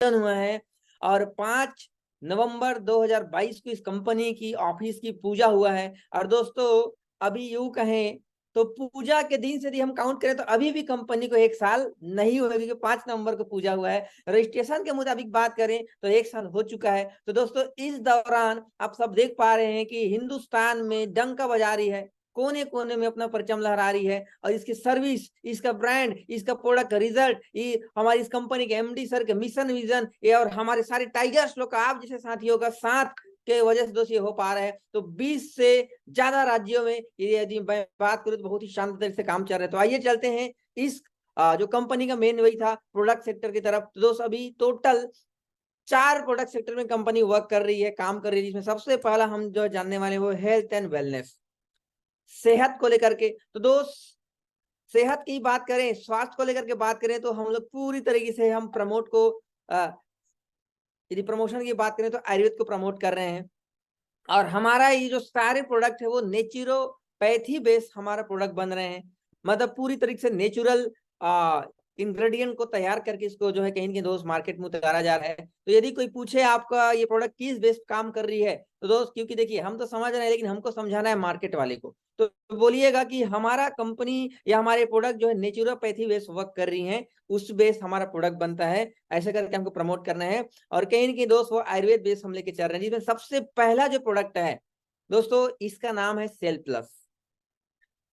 हुआ है और 5 नवंबर 2022 को इस कंपनी की ऑफिस की पूजा हुआ है। और दोस्तों अभी यूं कहें तो पूजा के दिन से यदि हम काउंट करें तो अभी भी कंपनी को 1 साल नहीं हुआ, क्योंकि 5 नवंबर को पूजा हुआ है। रजिस्ट्रेशन के मुताबिक बात करें तो 1 साल हो चुका है। तो दोस्तों इस दौरान आप सब देख पा रहे हैं कि हिंदुस्तान में डंका बजा रही है, कोने कोने में अपना परचम लहरा रही है। और इसकी सर्विस, इसका ब्रांड, इसका प्रोडक्ट का रिजल्ट, ये हमारी इस कंपनी के एमडी सर के मिशन विजन, ये और हमारे सारे टाइगर्स लोग का, आप जैसे साथियों का साथ के वजह से दोस्त ये हो पा रहा है। तो 20 से ज्यादा राज्यों में यदि मैं बात करूं तो बहुत ही शानदार तरीके से काम चल रहा है। तो आइए चलते हैं इस जो कंपनी का मेन वही था प्रोडक्ट सेक्टर की तरफ। तो दोस्त अभी टोटल 4 प्रोडक्ट सेक्टर में कंपनी वर्क कर रही है, काम कर रही है, जिसमें सबसे पहला हम जो जानने वाले वो हेल्थ एंड वेलनेस, सेहत को लेकर के। तो दोस्त सेहत की बात करें, स्वास्थ्य को लेकर के बात करें तो हम लोग पूरी तरीके से हम प्रमोट को यदि प्रमोशन की बात करें तो आयुर्वेद को प्रमोट कर रहे हैं। और हमारा ये जो सारे प्रोडक्ट है वो नेचुरोपैथी बेस्ड हमारा प्रोडक्ट बन रहे हैं। मतलब पूरी तरीके से नेचुरल इंग्रेडिएंट को तैयार करके इसको जो है कहीं कहीं दोस्त मार्केट में उतारा जा रहा है। तो यदि कोई पूछे आपका ये प्रोडक्ट किस बेस्ड काम कर रही है तो दोस्त, क्योंकि देखिए हम तो समझ रहे हैं लेकिन हमको समझाना है मार्केट वाले को, तो बोलिएगा कि हमारा कंपनी या हमारे प्रोडक्ट जो है नेचुरोपैथी बेस्ड वर्क कर रही है, उस बेस्ड हमारा प्रोडक्ट बनता है, ऐसे करके हमको प्रमोट करना है। और कहीं ना कहीं दोस्त वो आयुर्वेद बेस्ड हम लेके चल रहे हैं, जिसमें सबसे पहला जो प्रोडक्ट है दोस्तों इसका नाम है सेल प्लस।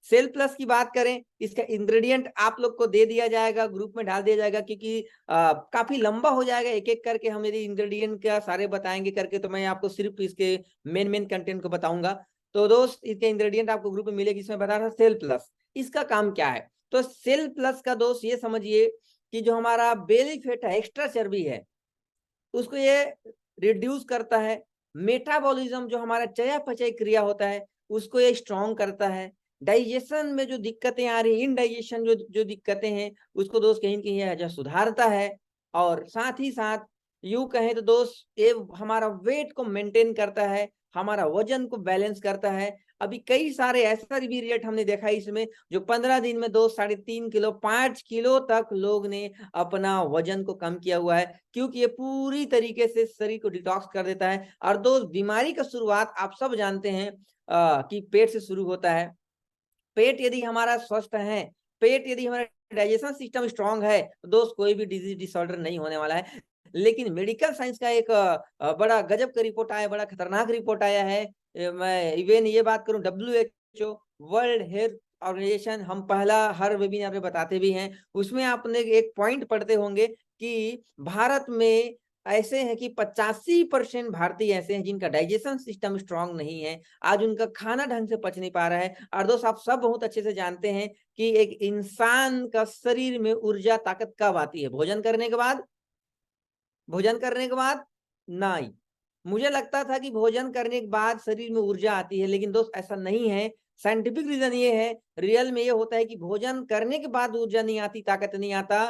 सेल प्लस की बात करें, इसका इंग्रेडिएंट आप लोग को दे दिया जाएगा, ग्रुप में डाल दिया जाएगा, क्योंकि काफी लंबा हो जाएगा एक एक करके हम यदि इंग्रेडिएंट का सारे बताएंगे करके, तो मैं आपको सिर्फ इसके मेन मेन कंटेंट को बताऊंगा। तो दोस्त इसके इंग्रेडिएंट आपको ग्रुप में मिलेगी, इसमें बता रहा सेल प्लस। इसका काम क्या है? तो सेल प्लस का दोस्त ये समझिए कि जो हमारा बेली फैट है, एक्स्ट्रा चर्बी है, उसको ये रिड्यूस करता है। मेटाबॉलिज्म जो हमारा चयापचय क्रिया होता है उसको ये स्ट्रॉन्ग करता है। डाइजेशन में जो दिक्कतें आ रही, इनडाइजेशन जो जो दिक्कतें हैं उसको दोस्त कहीं कहीं ये जो सुधारता है। और साथ ही साथ यूं कहें तो दोस्त ये हमारा वेट को मेंटेन करता है, हमारा वजन को बैलेंस करता है। अभी कई सारे ऐसा भी रिजल्ट हमने देखा है इसमें, जो 15 दिन में दोस्त 3.5 किलो 5 किलो तक लोग ने अपना वजन को कम किया हुआ है, क्योंकि ये पूरी तरीके से शरीर को डिटॉक्स कर देता है। और दोस्त बीमारी का शुरुआत आप सब जानते हैं कि पेट से शुरू होता है। पेट यदि हमारा स्वस्थ है, पेट यदि हमारा डाइजेशन सिस्टम स्ट्रांग है तो दोस्त कोई भी डिजीज डिसऑर्डर नहीं होने वाला है। लेकिन मेडिकल साइंस का एक बड़ा गजब का रिपोर्ट आया, बड़ा खतरनाक रिपोर्ट आया है। मैं इवन ये बात करूं, WHO वर्ल्ड हेल्थ ऑर्गेनाइजेशन, हम पहला हर वेबिनार में बताते भी हैं, उसमें आपने एक पॉइंट पढ़ते होंगे कि भारत में ऐसे हैं कि 85% भारतीय ऐसे हैं जिनका डाइजेशन सिस्टम स्ट्रांग नहीं है, आज उनका खाना ढंग से पच नहीं पा रहा है। और दोस्त आप सब बहुत अच्छे से जानते हैं कि एक इंसान का शरीर में ऊर्जा ताकत कब आती है? भोजन करने के बाद। भोजन करने के बाद नहीं, मुझे लगता था कि भोजन करने के बाद शरीर में ऊर्जा आती है, लेकिन दोस्त ऐसा नहीं है। साइंटिफिक रीजन ये है, रियल में ये होता है कि भोजन करने के बाद ऊर्जा नहीं आती, ताकत नहीं आता।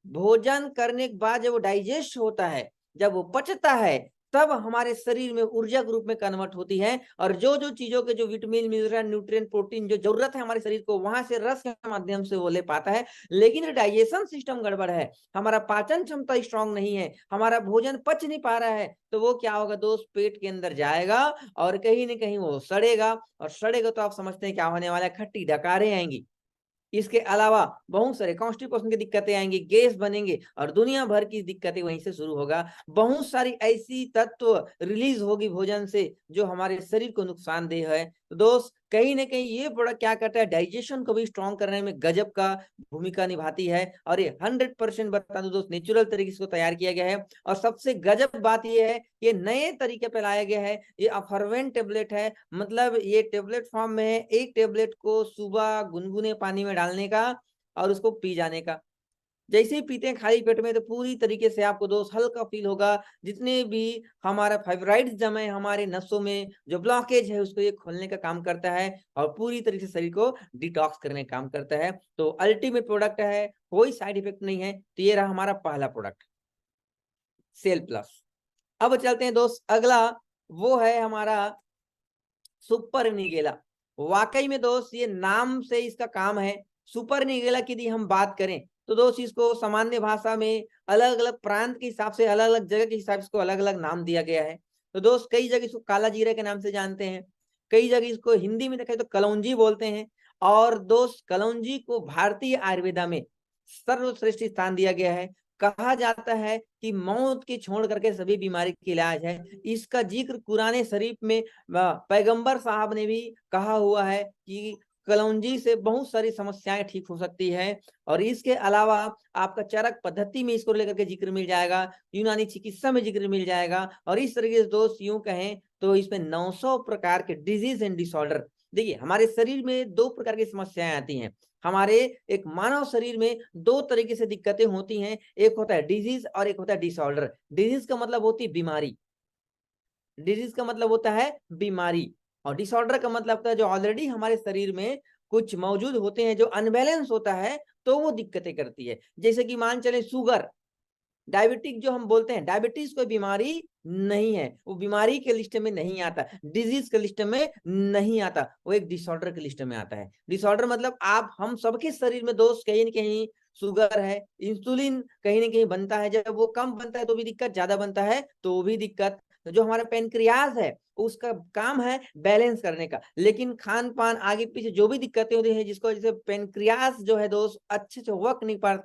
भोजन करने के बाद जब वो डाइजेस्ट होता है, जब वो पचता है, तब हमारे शरीर में ऊर्जा के रूप में कन्वर्ट होती है। और जो जो चीजों के जो विटामिन मिनरल न्यूट्रिएंट प्रोटीन जो जरूरत है हमारे शरीर को, वहां से रस के माध्यम से वो ले पाता है। लेकिन डाइजेशन सिस्टम गड़बड़ है, हमारा पाचन क्षमता स्ट्रांग नहीं है, हमारा भोजन पच नहीं पा रहा है, तो वो क्या होगा दोस्त, पेट के अंदर जाएगा और कहीं ना कहीं वो सड़ेगा। और सड़ेगा तो आप समझते हैं क्या होने वाला है, खट्टी डकारें आएंगी। इसके अलावा बहुत सारे कॉन्स्टिपेशन की दिक्कतें आएंगी, गैस बनेंगे और दुनिया भर की दिक्कतें वहीं से शुरू होगा। बहुत सारी ऐसी तत्व रिलीज होगी भोजन से जो हमारे शरीर को नुकसानदेह है। तो दोस्त कहीं ना कहीं ये प्रोडक्ट क्या करता है, डाइजेशन को भी स्ट्रॉन्ग करने में गजब का भूमिका निभाती है। और ये 100% बता दो दोस्त नेचुरल तरीके से तैयार किया गया है। और सबसे गजब बात ये है, ये नए तरीके पे लाया गया है। ये अफरवेंट टेबलेट है, मतलब ये टेबलेट फॉर्म में है। एक टेबलेट को सुबह गुनगुने पानी में डालने का और उसको पी जाने का। जैसे ही पीते हैं खाली पेट में तो पूरी तरीके से आपको दोस्त हल्का फील होगा। जितने भी हमारा फाइब्राइड्स जमे हमारे नसों में, जो ब्लॉकेज है, उसको ये खोलने का काम करता है और पूरी तरीके से शरीर को डिटॉक्स करने का काम करता है। तो अल्टीमेट प्रोडक्ट है, कोई साइड इफेक्ट नहीं है। तो ये रहा हमारा पहला प्रोडक्ट सेल प्लस। अब चलते हैं दोस्त अगला, वो है हमारा सुपर निगेला। वाकई में दोस्त ये नाम से इसका काम है। सुपर निगेला की यदि हम बात करें तो दोस्त इसको सामान्य भाषा में अलग अलग प्रांत के हिसाब से, अलग अलग जगह के हिसाब से इसको अलग अलग नाम दिया गया है। तो दोस्त कई जगह इसको काला जीरा के नाम से जानते हैं, कई जगह इसको हिंदी में देखें तो कलौंजी बोलते हैं। और दोस्त कलौंजी को भारतीय आयुर्वेदा में सर्वश्रेष्ठ स्थान दिया गया है। कहा जाता है कि मौत की छोड़ करके सभी बीमारी का इलाज है। इसका जिक्र कुरान शरीफ में पैगंबर साहब ने भी कहा हुआ है कि कलौंजी से बहुत सारी समस्याएं ठीक हो सकती है। और इसके अलावा आपका चरक पद्धति में इसको लेकर के जिक्र मिल जाएगा, यूनानी चिकित्सा में जिक्र मिल जाएगा। और इस तरीके से दोस्त यूं कहें तो इसमें 900 प्रकार के डिजीज एंड डिसऑर्डर। देखिए हमारे शरीर में 2 प्रकार की समस्याएं आती हैं। हमारे एक मानव शरीर में 2 तरीके से दिक्कतें होती हैं, एक होता है डिजीज और एक होता है डिसऑर्डर। डिजीज का मतलब होती है बीमारी, डिजीज का मतलब होता है बीमारी, और डिसऑर्डर का मतलब होता है जो ऑलरेडी हमारे शरीर में कुछ मौजूद होते हैं, जो अनबैलेंस होता है तो वो दिक्कतें करती है। जैसे कि मान चले शुगर, डायबिटिक जो हम बोलते हैं, डायबिटीज कोई बीमारी नहीं है, वो बीमारी के लिस्ट में नहीं आता, डिजीज के लिस्ट में नहीं आता, वो एक डिसऑर्डर के लिस्ट में आता है। डिसऑर्डर मतलब आप हम सबके शरीर में दोस्त कहीं न कहीं शुगर है, इंसुलिन कहीं न कहीं बनता है, जब वो कम बनता है तो भी दिक्कत, ज्यादा बनता है तो भी दिक्कत। जो हमारा पेनक्रियाज है उसका काम है बैलेंस करने का, लेकिन खान पान आगे पीछे जो भी दिक्कतें होती है, जिसको वजह से पेनक्रियाज जो है दोस्त अच्छे से वर्क नहीं पा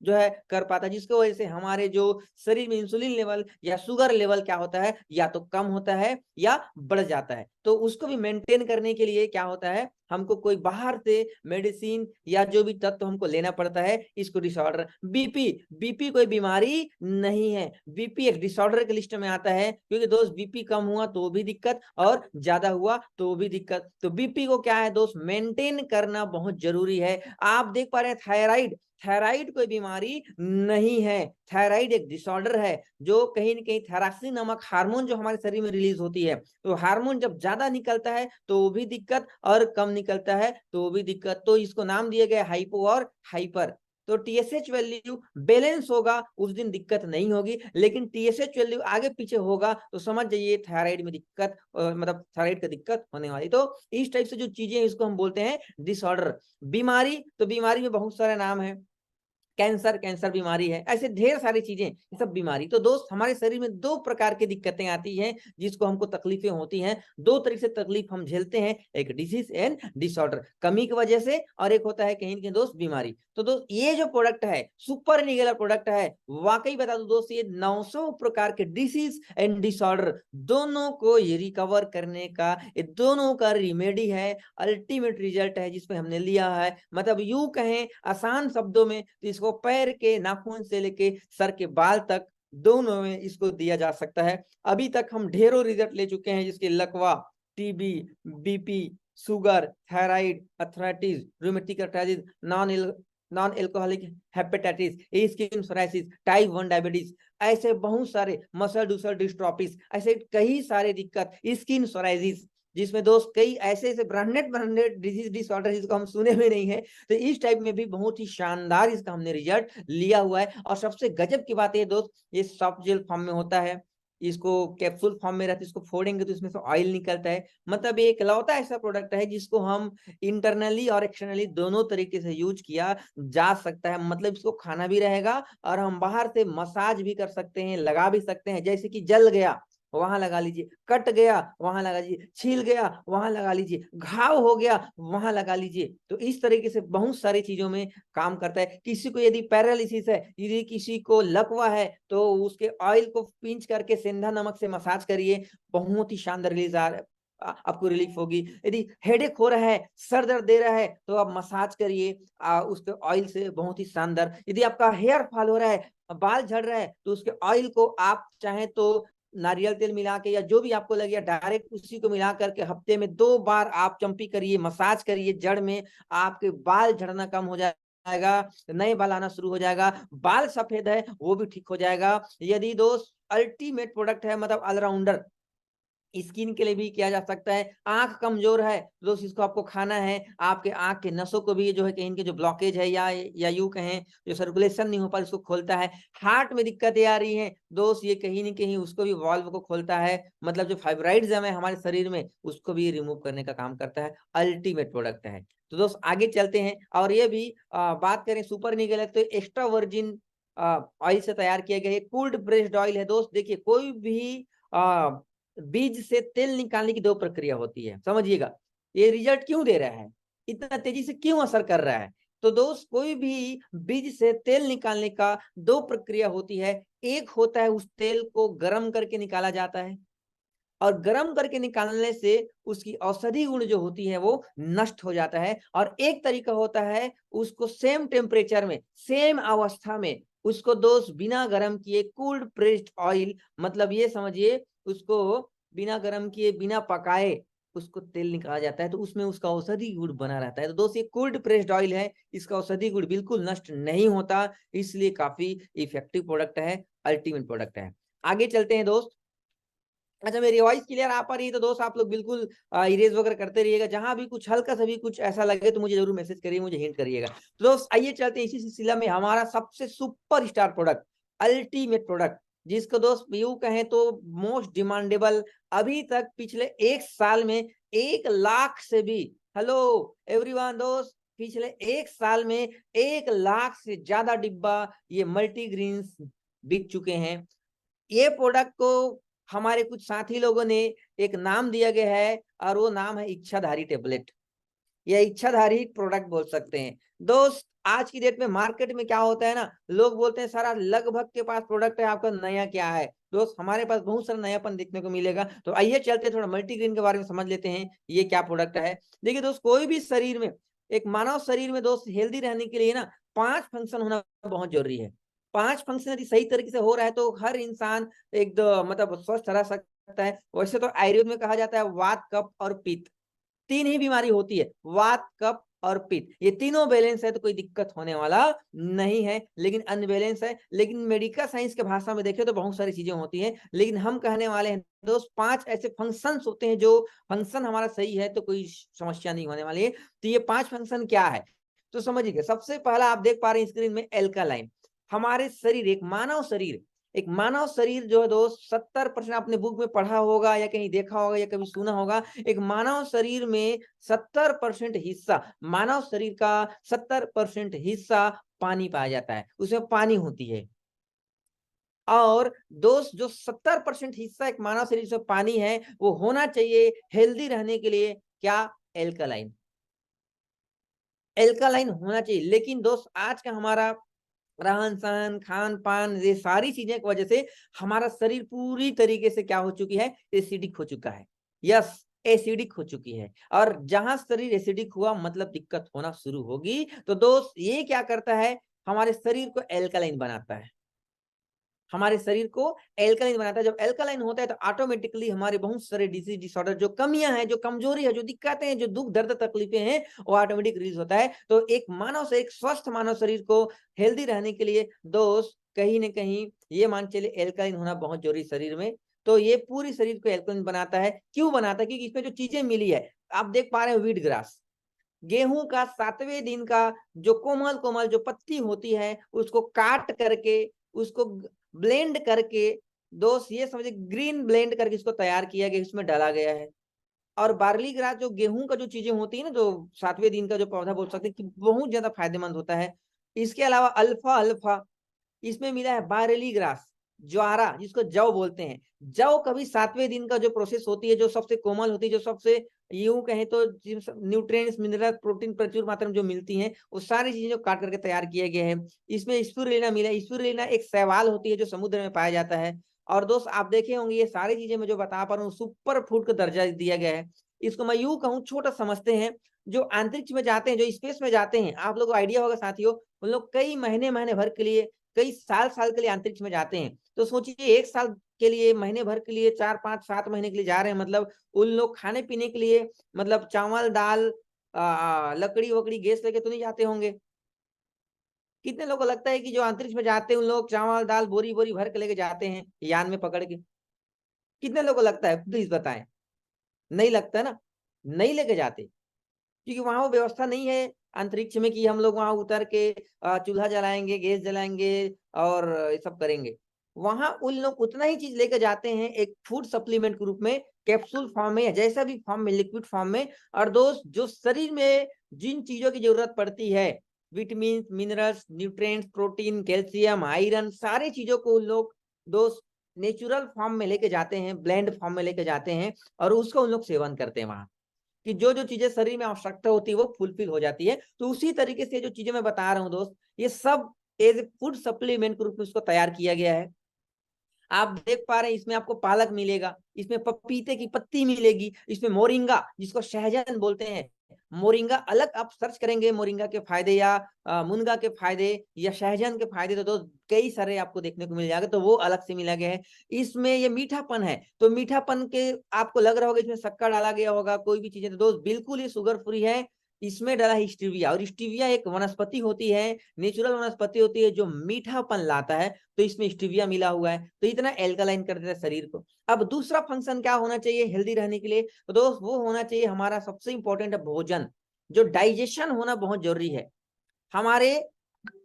जो है कर पाता, जिसकी वजह से हमारे जो शरीर में इंसुलिन लेवल या शुगर लेवल क्या होता है, या तो कम होता है या बढ़ जाता है। तो उसको भी मेंटेन करने के लिए क्या होता है, हमको कोई बाहर से मेडिसिन या जो भी तत्व हमको लेना पड़ता है। इसको डिसऑर्डर, बीपी, बीपी कोई बीमारी नहीं है, बीपी एक डिसऑर्डर के लिस्ट में आता है, क्योंकि दोस्त बीपी कम हुआ तो भी दिक्कत और ज्यादा हुआ तो भी दिक्कत। तो बीपी को क्या है दोस्त, मेंटेन करना बहुत जरूरी है। आप देख पा रहे हैं थायराइड, थायराइड कोई बीमारी नहीं है, थायराइड एक डिसऑर्डर है, जो कहीं न कहीं थायरॉक्सिन नामक हार्मोन जो हमारे शरीर में रिलीज होती है, तो हार्मोन जब ज्यादा निकलता है तो भी दिक्कत, और कम निकलता है तो भी दिक्कत। तो इसको नाम दिया गया हाइपो और हाइपर। तो टीएसएच वैल्यू बैलेंस होगा उस दिन दिक्कत नहीं होगी, लेकिन टीएसएच वैल्यू आगे पीछे होगा तो समझ जाइए थायराइड में दिक्कत, मतलब थायराइड का दिक्कत होने वाली। तो इस टाइप से जो चीजें इसको हम बोलते हैं डिसऑर्डर। बीमारी, तो बीमारी में बहुत सारे नाम है, कैंसर, कैंसर बीमारी है, ऐसे ढेर सारी चीजें, ये सब बीमारी। तो दोस्त हमारे शरीर में 2 प्रकार की दिक्कतें आती हैं, जिसको हमको तकलीफें होती हैं, 2 तरीके से तकलीफ हम झेलते हैं, एक डिजीज एंड डिसऑर्डर, कमी की वजह से, और एक होता है कहीं न कहीं दोस्त बीमारी। तो दोस्त ये जो प्रोडक्ट है, सुपर निगेलर प्रोडक्ट है, वाकई बता दो दोस्त, ये 900 प्रकार के डिसीज एंड डिसऑर्डर दोनों को ये रिकवर करने का, ये दोनों का रिमेडी है, अल्टीमेट रिजल्ट है जिसमें हमने लिया है। मतलब यूं कहें आसान शब्दों में तो इसको पैर के नाखून से लेके सर के बाल तक दोनों में इसको दिया जा सकता है। अभी तक हम ढेरों रिजल्ट ले चुके हैं, जिसके लकवा, TB, BP, sugar, thyroid, arthritis, rheumatic arthritis, non alcoholic hepatitis, skin psoriasis, type 1 diabetes, ऐसे बहुत सारे, मसल डूसर डिस्ट्रोफिस, ऐसे कई सारे दिक्कत, स्किन सोराइसिस, जिसमें दोस्त कई ऐसे ऐसे ब्रांडेड ब्रांडेड डिजीज डिसऑर्डर जिसको हम सुने में नहीं है। तो इस टाइप में भी बहुत ही शानदार इसका हमने रिजल्ट लिया हुआ है। और सबसे गजब की बात है दोस्त, ये सॉफ्ट जेल फॉर्म में होता है, इसको कैप्सूल फॉर्म में रहता है, इसको फोड़ेंगे तो इसमें से ऑयल निकलता है। मतलब ये इकलौता ऐसा प्रोडक्ट है जिसको हम इंटरनली और एक्सटर्नली दोनों तरीके से यूज किया जा सकता है। मतलब इसको खाना भी रहेगा और हम बाहर से मसाज भी कर सकते हैं, लगा भी सकते हैं। जैसे कि जल गया वहां लगा लीजिए, कट गया वहां लगा लीजिए, छील गया वहां लगा लीजिए, घाव हो गया वहां लगा लीजिए। तो इस तरीके से बहुत सारी चीजों में काम करता है। किसी को यदि पैरालिसिस है, यदि किसी को लकवा है, तो उसके ऑयल को पिंच करके सेंधा नमक से मसाज करिए, बहुत ही शानदार रिलीज आपको रिलीफ होगी। यदि हेडेक हो रहा है, सर दर्द दे रहा है, तो आप मसाज करिए उसके ऑयल से, बहुत ही शानदार। यदि आपका हेयर फॉल हो रहा है, बाल झड़ रहा है, तो उसके ऑयल को आप चाहे तो नारियल तेल मिला के या जो भी आपको लगे डायरेक्ट उसी को मिला करके हफ्ते में 2 बार आप चंपी करिए, मसाज करिए जड़ में, आपके बाल झड़ना कम हो जाएगा, नए बाल आना शुरू हो जाएगा, बाल सफेद है वो भी ठीक हो जाएगा। यदि दोस्त अल्टीमेट प्रोडक्ट है, मतलब ऑलराउंडर, स्किन के लिए भी किया जा सकता है। आंख कमजोर है तो दोस्त इसको आपको खाना है, आपके आंख के नसों को भी जो है कहीं के जो ब्लॉकेज है या यूं कहें जो सर्कुलेशन नहीं हो पा इसको खोलता है। हार्ट में दिक्कतें आ रही हैं दोस्त, ये कहीं ना कहीं उसको भी वाल्व को खोलता है, मतलब जो फाइब्राइड्स है हमारे शरीर में उसको भी रिमूव करने का काम करता है। अल्टीमेट प्रोडक्ट है। तो दोस्त आगे चलते हैं, और ये भी बात करें सुपर निकल तो एक्स्ट्रा वर्जिन ऑयल से तैयार किया गया है, कूल्ड प्रेस्ड ऑयल है। दोस्त देखिए कोई भी बीज से तेल निकालने की दो प्रक्रिया होती है, समझिएगा ये रिजल्ट क्यों दे रहा है, इतना तेजी से क्यों असर कर रहा है। तो दोस्त कोई भी बीज से तेल निकालने का दो प्रक्रिया होती है, एक होता है उस तेल को गर्म करके निकाला जाता है, और गर्म करके निकालने से उसकी औषधि गुण जो होती है वो नष्ट हो जाता है, और एक तरीका होता है उसको सेम टेम्परेचर में सेम अवस्था में उसको दोस्त बिना गर्म किए कूल्ड प्रेस्ड ऑयल, मतलब ये समझिए उसको बिना गर्म किए बिना पकाए उसको तेल निकाला जाता है, तो उसमें उसका औषधि गुण बना रहता है। तो दोस्त ये कोल्ड प्रेस्ड ऑयल है, इसका औषधि गुण बिल्कुल नष्ट नहीं होता, इसलिए काफी इफेक्टिव प्रोडक्ट है, अल्टीमेट प्रोडक्ट है। आगे चलते हैं दोस्त। अच्छा मेरी वॉइस क्लियर आ पा रही है तो दोस्त आप लोग बिल्कुल इरेज वगैरह करते रहिएगा, जहां भी कुछ हल्का सा भी कुछ ऐसा लगे तो मुझे जरूर मैसेज करिए, मुझे हिंट करिएगा। तो दोस्त आइए चलते हैं इसी सिलसिला में हमारा सबसे super star product, ultimate product, जिसको दोस्त यूं कहें तो मोस्ट डिमांडेबल, अभी तक पिछले एक साल में 1 लाख से भी, हेलो एवरीवन दोस्त, पिछले एक साल में 1 लाख से ज्यादा डिब्बा ये मल्टीग्रीन्स बिक चुके हैं। ये प्रोडक्ट को हमारे कुछ साथी लोगों ने एक नाम दिया गया है, और वो नाम है इच्छाधारी टेबलेट, या इच्छाधारी प्रोडक्ट बोल सकते हैं। दोस्त आज की डेट में मार्केट में क्या होता है ना, लोग बोलते हैं सारा लगभग के पास प्रोडक्ट है, आपका नया क्या है। दोस्त हमारे पास बहुत सारा नयापन देखने को मिलेगा, तो आइए चलते थोड़ा मल्टीग्रेन के बारे में समझ लेते हैं ये क्या प्रोडक्ट है। देखिए दोस्त कोई भी शरीर में, एक मानव शरीर में दोस्त हेल्दी रहने के लिए ना 5 फंक्शन होना बहुत जरूरी है। 5 फंक्शन यदि सही तरीके से हो रहा है तो हर इंसान मतलब स्वस्थ रह सकता है। वैसे तो आयुर्वेद में कहा जाता है वात कफ और पित्त, 3 ही बीमारी होती है, वात कफ और पित्त, ये तीनों बैलेंस है तो कोई दिक्कत होने वाला नहीं है। लेकिन अनबैलेंस है, लेकिन मेडिकल साइंस के भाषा में देखें तो बहुत सारी चीजें होती हैं, लेकिन हम कहने वाले हैं दोस्त 5 ऐसे फंक्शंस होते हैं, जो फंक्शन हमारा सही है तो कोई समस्या नहीं होने वाली है। तो ये 5 फंक्शन क्या है तो समझिए, सबसे पहला आप देख पा रहे हैं स्क्रीन में एल्कालाइन। हमारे शरीर, एक मानव शरीर जो है दोस्त 70% आपने बुक में पढ़ा होगा या कहीं देखा होगा या कभी सुना होगा, एक मानव शरीर में 70% हिस्सा, मानव शरीर का 70% हिस्सा पानी पाया जाता है, उसमें पानी होती है। और दोस्त जो 70% हिस्सा एक मानव शरीर से पानी है वो होना चाहिए हेल्दी रहने के लिए क्या, एल्कालाइन, एल्कालाइन होना चाहिए। लेकिन दोस्त आज का हमारा रहन सहन खान पान ये सारी चीजें की वजह से हमारा शरीर पूरी तरीके से क्या हो चुकी है, एसिडिक हो चुका है। यस, एसिडिक हो चुकी है, और जहां शरीर एसिडिक हुआ मतलब दिक्कत होना शुरू होगी। तो दोस्त ये क्या करता है, हमारे शरीर को एल्कालाइन बनाता है, हमारे शरीर को एल्कालाइन बनाता है। जब एल्कालाइन होता है तो ऑटोमेटिकली हमारे बहुत सारे डिजीज डिसऑर्डर, जो कमियां हैं, जो कमजोरी है, जो दिक्कतें हैं, जो दुख दर्द तकलीफें हैं, वो ऑटोमेटिक रिलीज होता है। तो एक मानव से एक स्वस्थ मानव शरीर को हेल्दी रहने के लिए दोस्त कहीं ना कहीं ये मान चलिए एल्कालाइन होना बहुत जरूरी शरीर में। तो ये पूरी शरीर को एल्कालाइन बनाता है। क्यों बनाता है, क्योंकि इसमें जो चीजें मिली है, आप देख पा रहे हैं व्हीट ग्रास, गेहूं का 7वें दिन का जो कोमल कोमल जो पत्ती होती है उसको काट करके, उसको ब्लेंड करके, दोस्त ये समझे ग्रीन ब्लेंड करके इसको तैयार किया गया, इसमें डाला गया है। और बार्ली ग्रास जो गेहूं का जो चीजें होती है ना, जो 7वें दिन का जो पौधा बोल सकते हैं कि बहुत ज्यादा फायदेमंद होता है। इसके अलावा अल्फा अल्फा इसमें मिला है बारेली ग्रास, ज्वारा जिसको जौ बोलते हैं। जौ कभी 7वें दिन का जो प्रोसेस होती है, जो सबसे कोमल होती है, जो सबसे यूं कहें तो न्यूट्रिएंट्स मिनरल प्रोटीन प्रचुर मात्रा में जो मिलती हैं, वो सारी चीजें काट करके तैयार किया गया है। इसमें स्पिरुलिना मिला, स्पिरुलिना एक शैवाल होती है जो समुद्र में पाया जाता है। और दोस्त आप देखे होंगे ये सारी चीजें मैं जो बता पा रहा हूँ सुपर फूड का दर्जा दिया गया है। इसको मैं यूं कहूँ छोटा समझते हैं, जो अंतरिक्ष में जाते हैं, जो स्पेस में जाते हैं, आप लोगों को आइडिया होगा साथियों, उन लोग कई महीने महीने भर के लिए, कई साल साल के लिए अंतरिक्ष में जाते हैं। तो सोचिए एक साल के लिए, महीने भर के लिए, 4 5 7 महीने के लिए जा रहे हैं, मतलब उन लोग खाने पीने के लिए, मतलब चावल दाल लकड़ी वकड़ी गैस लेके तो नहीं जाते होंगे। कितने लोगों को लगता है कि जो अंतरिक्ष में जाते हैं उन लोग चावल दाल बोरी बोरी भर के लेके जाते हैं यान में पकड़ के। कितने लोगों को लगता है, प्लीज बताएं। नहीं लगता ना, नहीं लेके जाते, क्योंकि वहां वो व्यवस्था नहीं है अंतरिक्ष में कि हम लोग वहां उतर के चूल्हा जलाएंगे, गैस जलाएंगे और ये सब करेंगे। वहां उन लोग उतना ही चीज लेके जाते हैं एक फूड सप्लीमेंट के रूप में, कैप्सूल फॉर्म में या जैसा भी फॉर्म में, लिक्विड फॉर्म में। और दोस्त जो शरीर में जिन चीजों की जरूरत पड़ती है, vitamin, minerals, nutrients, protein, calcium, iron, सारी चीजों को उन लोग दोस्त नेचुरल फॉर्म में लेके जाते हैं, ब्लेंड फॉर्म में लेके जाते हैं, और उसका उन लोग सेवन करते हैं वहां, कि जो जो चीजें शरीर में आवश्यकता होती है वो फुलफिल हो जाती है। तो उसी तरीके से जो चीजें मैं बता रहा हूँ दोस्त, ये सब एज ए फूड सप्लीमेंट के रूप में उसको तैयार किया गया है। आप देख पा रहे हैं इसमें आपको पालक मिलेगा, इसमें पपीते की पत्ती मिलेगी, इसमें मोरिंगा जिसको सहजन बोलते हैं, मोरिंगा अलग आप सर्च करेंगे मोरिंगा के फायदे या मुनगा के फायदे या सहजन के फायदे, तो कई सारे आपको देखने को मिल जाएगा, तो वो अलग से मिला गया है। इसमें ये मीठापन है, तो मीठापन के आपको लग रहा होगा इसमें शक्कर डाला गया होगा, कोई भी चीजें, तो दोस्त बिल्कुल ये शुगर फ्री है। इसमें डाला है स्टीविया, और स्टीविया एक वनस्पति होती है, नेचुरल वनस्पति होती है जो मीठापन लाता है, तो इसमें स्टीविया मिला हुआ है, तो इतना एल्कलाइन कर देता है शरीर को। अब दूसरा फंक्शन क्या होना चाहिए हेल्दी रहने के लिए, तो दोस्त वो होना चाहिए हमारा सबसे इंपॉर्टेंट है भोजन, जो डाइजेशन होना बहुत जरूरी है। हमारे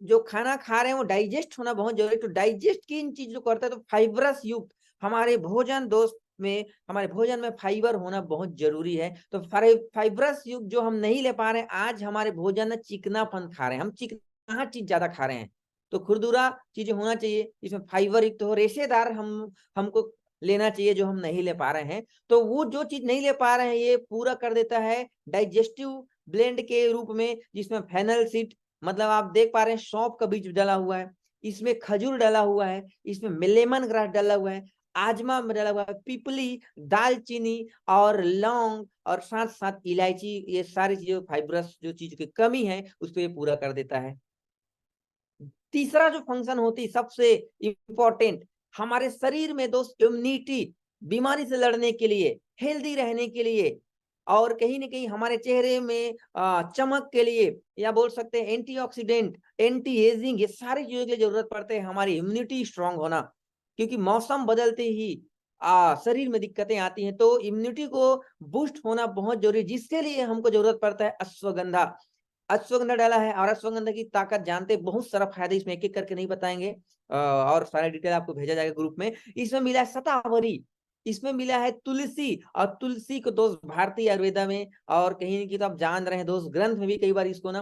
जो खाना खा रहे हैं वो डाइजेस्ट होना बहुत जरूरी है, तो डाइजेस्ट की इन चीजों को करता है, तो फाइबरस युक्त हमारे भोजन दोस्त में, हमारे भोजन में फाइबर होना बहुत जरूरी है। तो फाइबरस युक्त जो हम नहीं ले पा रहे हैं, आज हमारे भोजन में चिकनापन खा रहे हैं, हम चिकना चीज ज्यादा खा रहे हैं, तो खुरदुरा चीजें होना चाहिए, इसमें फाइबर युक्त हो, रेशेदार हमको लेना चाहिए जो हम नहीं ले पा रहे हैं। तो वो जो चीज नहीं ले पा रहे हैं ये पूरा कर देता है डाइजेस्टिव ब्लेंड के रूप में, जिसमें फेनल सीड, मतलब आप देख पा रहे हैं सौंफ का बीज डाला हुआ है, इसमें खजूर डाला हुआ है, इसमें लेमन ग्रास डाला हुआ है, आजमा में डाला हुआ है, पिपली, दालचीनी और लौंग और साथ साथ इलायची, ये सारी चीजें फाइबरस जो चीज की कमी है उसको ये पूरा कर देता है। तीसरा जो फंक्शन होती है सबसे इंपॉर्टेंट हमारे शरीर में दोस्त, इम्यूनिटी, बीमारी से लड़ने के लिए, हेल्दी रहने के लिए, और कहीं ना कहीं हमारे चेहरे में चमक के लिए, या बोल सकते हैं एंटीऑक्सीडेंट, एंटी एजिंग, ये सारी चीजों के लिए जरूरत पड़ते हैं हमारी इम्यूनिटी स्ट्रांग होना, क्योंकि मौसम बदलते ही शरीर में दिक्कतें आती हैं, तो इम्यूनिटी को बूस्ट होना बहुत जरूरी, जिसके लिए हमको जरूरत पड़ता है अश्वगंधा। अश्वगंधा डाला है, और अश्वगंधा की ताकत जानते हैं, बहुत सारा फायदा, इसमें एक एक करके नहीं बताएंगे, और सारा डिटेल आपको भेजा जाएगा ग्रुप में। इसमें मिला है शतावरी, इसमें मिला है तुलसी, और तुलसी को दोस्त भारतीय आयुर्वेदा में और कहीं न कहीं तो आप जान रहे हैं दोस्त, ग्रंथ में भी कई बार इसको ना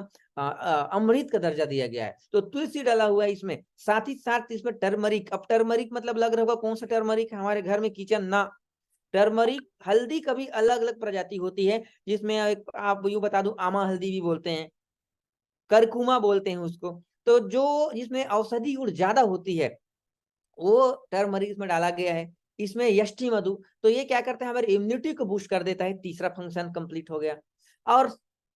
अमृत का दर्जा दिया गया है, तो तुलसी डाला हुआ है इसमें। साथ ही साथ इसमें टर्मरिक, अब टर्मरिक मतलब लग रहा होगा कौन सा टर्मरिक है हमारे घर में किचन ना, टर्मरिक हल्दी का भी अलग अलग प्रजाति होती है, जिसमें एक आप यूं बता दूं आमा हल्दी भी बोलते हैं, करकुमा बोलते हैं उसको, तो जो जिसमें औषधि गुण ज्यादा होती है वो टर्मरिक इसमें डाला गया है। इसमें यष्टि मधु, तो ये क्या करता है हमारी इम्यूनिटी को बूस्ट कर देता है, तीसरा फंक्शन कंप्लीट हो गया। और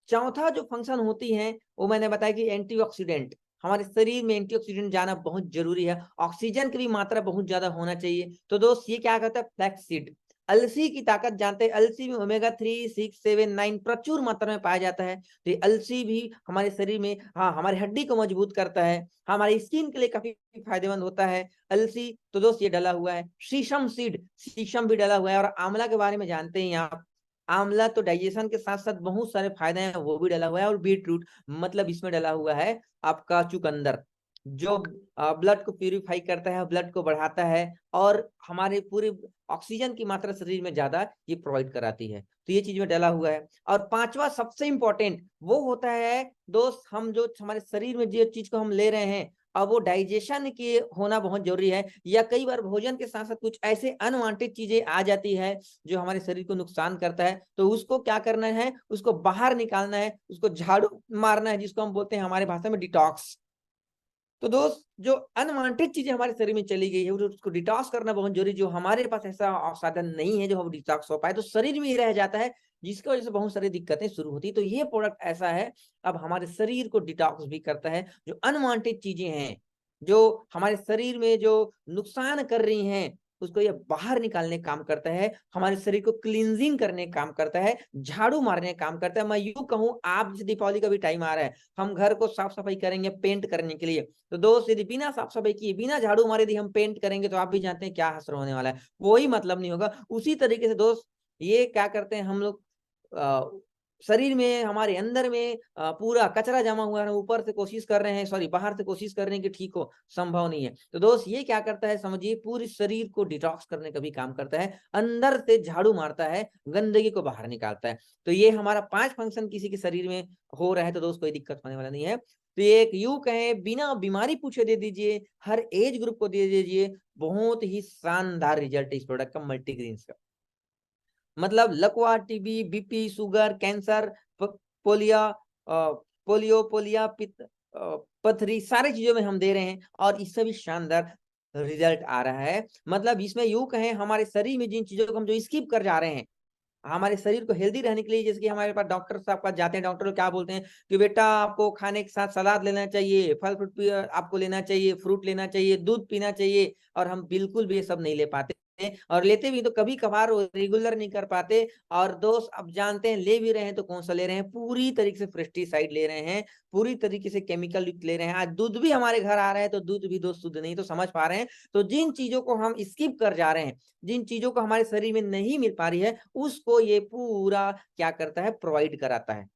चौथा जो फंक्शन होती है वो मैंने बताया कि एंटीऑक्सीडेंट, हमारे शरीर में एंटीऑक्सीडेंट जाना बहुत जरूरी है, ऑक्सीजन की भी मात्रा बहुत ज्यादा होना चाहिए। तो दोस्त ये क्या करता है, फ्लैक्स सीड, अलसी की ताकत जानते हैं, अलसी में ओमेगा 3, 6, 7, 9 प्रचुर मात्रा में पाया जाता है, तो अलसी भी हमारे शरीर में, हाँ, हमारी हड्डी को मजबूत करता है, हमारी स्किन के लिए काफी फायदेमंद होता है अलसी, तो दोस्त ये डला हुआ है। शीशम सीड, शीशम भी डला हुआ है, और आंवला के बारे में जानते हैं आप, आंवला तो डाइजेशन के साथ साथ बहुत सारे फायदे हैं, वो भी डला हुआ है। और बीट रूट, मतलब इसमें डला हुआ है आपका चुकंदर, जो ब्लड को प्यूरिफाई करता है, ब्लड को बढ़ाता है, और हमारे पूरे ऑक्सीजन की मात्रा शरीर में ज्यादा ये प्रोवाइड कराती है, तो ये चीज में डला हुआ है। और पांचवा सबसे इंपॉर्टेंट वो होता है दोस्त, हम जो हमारे शरीर में जो चीज को हम ले रहे हैं, अब वो डाइजेशन की होना बहुत जरूरी है, या कई बार भोजन के साथ साथ कुछ ऐसे अनवांटेड चीजें आ जाती है जो हमारे शरीर को नुकसान करता है, तो उसको क्या करना है, उसको बाहर निकालना है, उसको झाड़ू मारना है, जिसको हम बोलते हैं हमारे भाषा में डिटॉक्स। तो दोस्त जो अनवांटेड चीजें हमारे शरीर में चली गई है उसको डिटॉक्स करना बहुत जरूरी, जो हमारे पास ऐसा साधन नहीं है जो हम डिटॉक्स हो पाए, तो शरीर में ही रह जाता है, जिसकी वजह से बहुत सारी दिक्कतें शुरू होती है। तो ये प्रोडक्ट ऐसा है, अब हमारे शरीर को डिटॉक्स भी करता है, जो अनवांटेड चीजें हैं जो हमारे शरीर में जो नुकसान कर रही हैं, उसको ये बाहर निकालने का काम करता है, हमारे शरीर को क्लींजिंग करने का काम करता है, झाड़ू मारने का काम करता है। मैं यूं कहूं, आप जैसे दीपावली का भी टाइम आ रहा है, हम घर को साफ सफाई करेंगे पेंट करने के लिए, तो दोस्त यदि बिना साफ सफाई किए, बिना झाड़ू मारे यदि हम पेंट करेंगे तो आप भी जानते हैं क्या असर होने वाला है, कोई मतलब नहीं होगा। उसी तरीके से दोस्त ये क्या करते हैं हम लोग, शरीर में, हमारे अंदर में पूरा कचरा जमा हुआ है, ऊपर से कोशिश कर रहे हैं, सॉरी बाहर से कोशिश कर रहे हैं कि ठीक हो, संभव नहीं है। तो दोस्त ये क्या करता है समझिए, पूरी शरीर को डिटॉक्स करने का भी काम करता है, अंदर से झाड़ू मारता है, गंदगी को बाहर निकालता है। तो ये हमारा 5 फंक्शन किसी के शरीर में हो रहा है तो दोस्त कोई दिक्कत होने वाला नहीं है। तो ये एक यूं कहें बिना बीमारी पूछे दे दीजिए, हर एज ग्रुप को दे दीजिए, बहुत ही शानदार रिजल्ट इस प्रोडक्ट का, मल्टीग्रीन्स का। मतलब लकवा, TB, BP, sugar, cancer, polio, polio, पथरी, सारी चीजों में हम दे रहे हैं और इससे भी शानदार रिजल्ट आ रहा है। मतलब इसमें यूं कहें हमारे शरीर में जिन चीजों को हम जो स्किप कर जा रहे हैं, हमारे शरीर को हेल्दी रहने के लिए, जैसे कि हमारे पास डॉक्टर साहब पास जाते हैं, डॉक्टर लोग क्या बोलते हैं कि बेटा आपको खाने के साथ सलाद लेना चाहिए, फल फ्रूट आपको लेना चाहिए, फ्रूट लेना चाहिए, दूध पीना चाहिए, और हम बिल्कुल भी ये सब नहीं ले पाते और लेते भी तो कभी कभार, रेगुलर नहीं कर पाते। और दोस्त अब जानते हैं ले भी रहे हैं तो कौन सा ले रहे हैं, पूरी तरीके से पेस्टिसाइड ले रहे हैं, पूरी तरीके से केमिकल युक्त ले रहे हैं। आज दूध भी हमारे घर आ रहा है तो दूध भी दोस्त शुद्ध नहीं, तो समझ पा रहे हैं। तो जिन चीजों को हम स्किप कर जा रहे हैं, जिन चीजों को हमारे शरीर में नहीं मिल पा रही है, उसको ये पूरा क्या करता है, प्रोवाइड कराता है,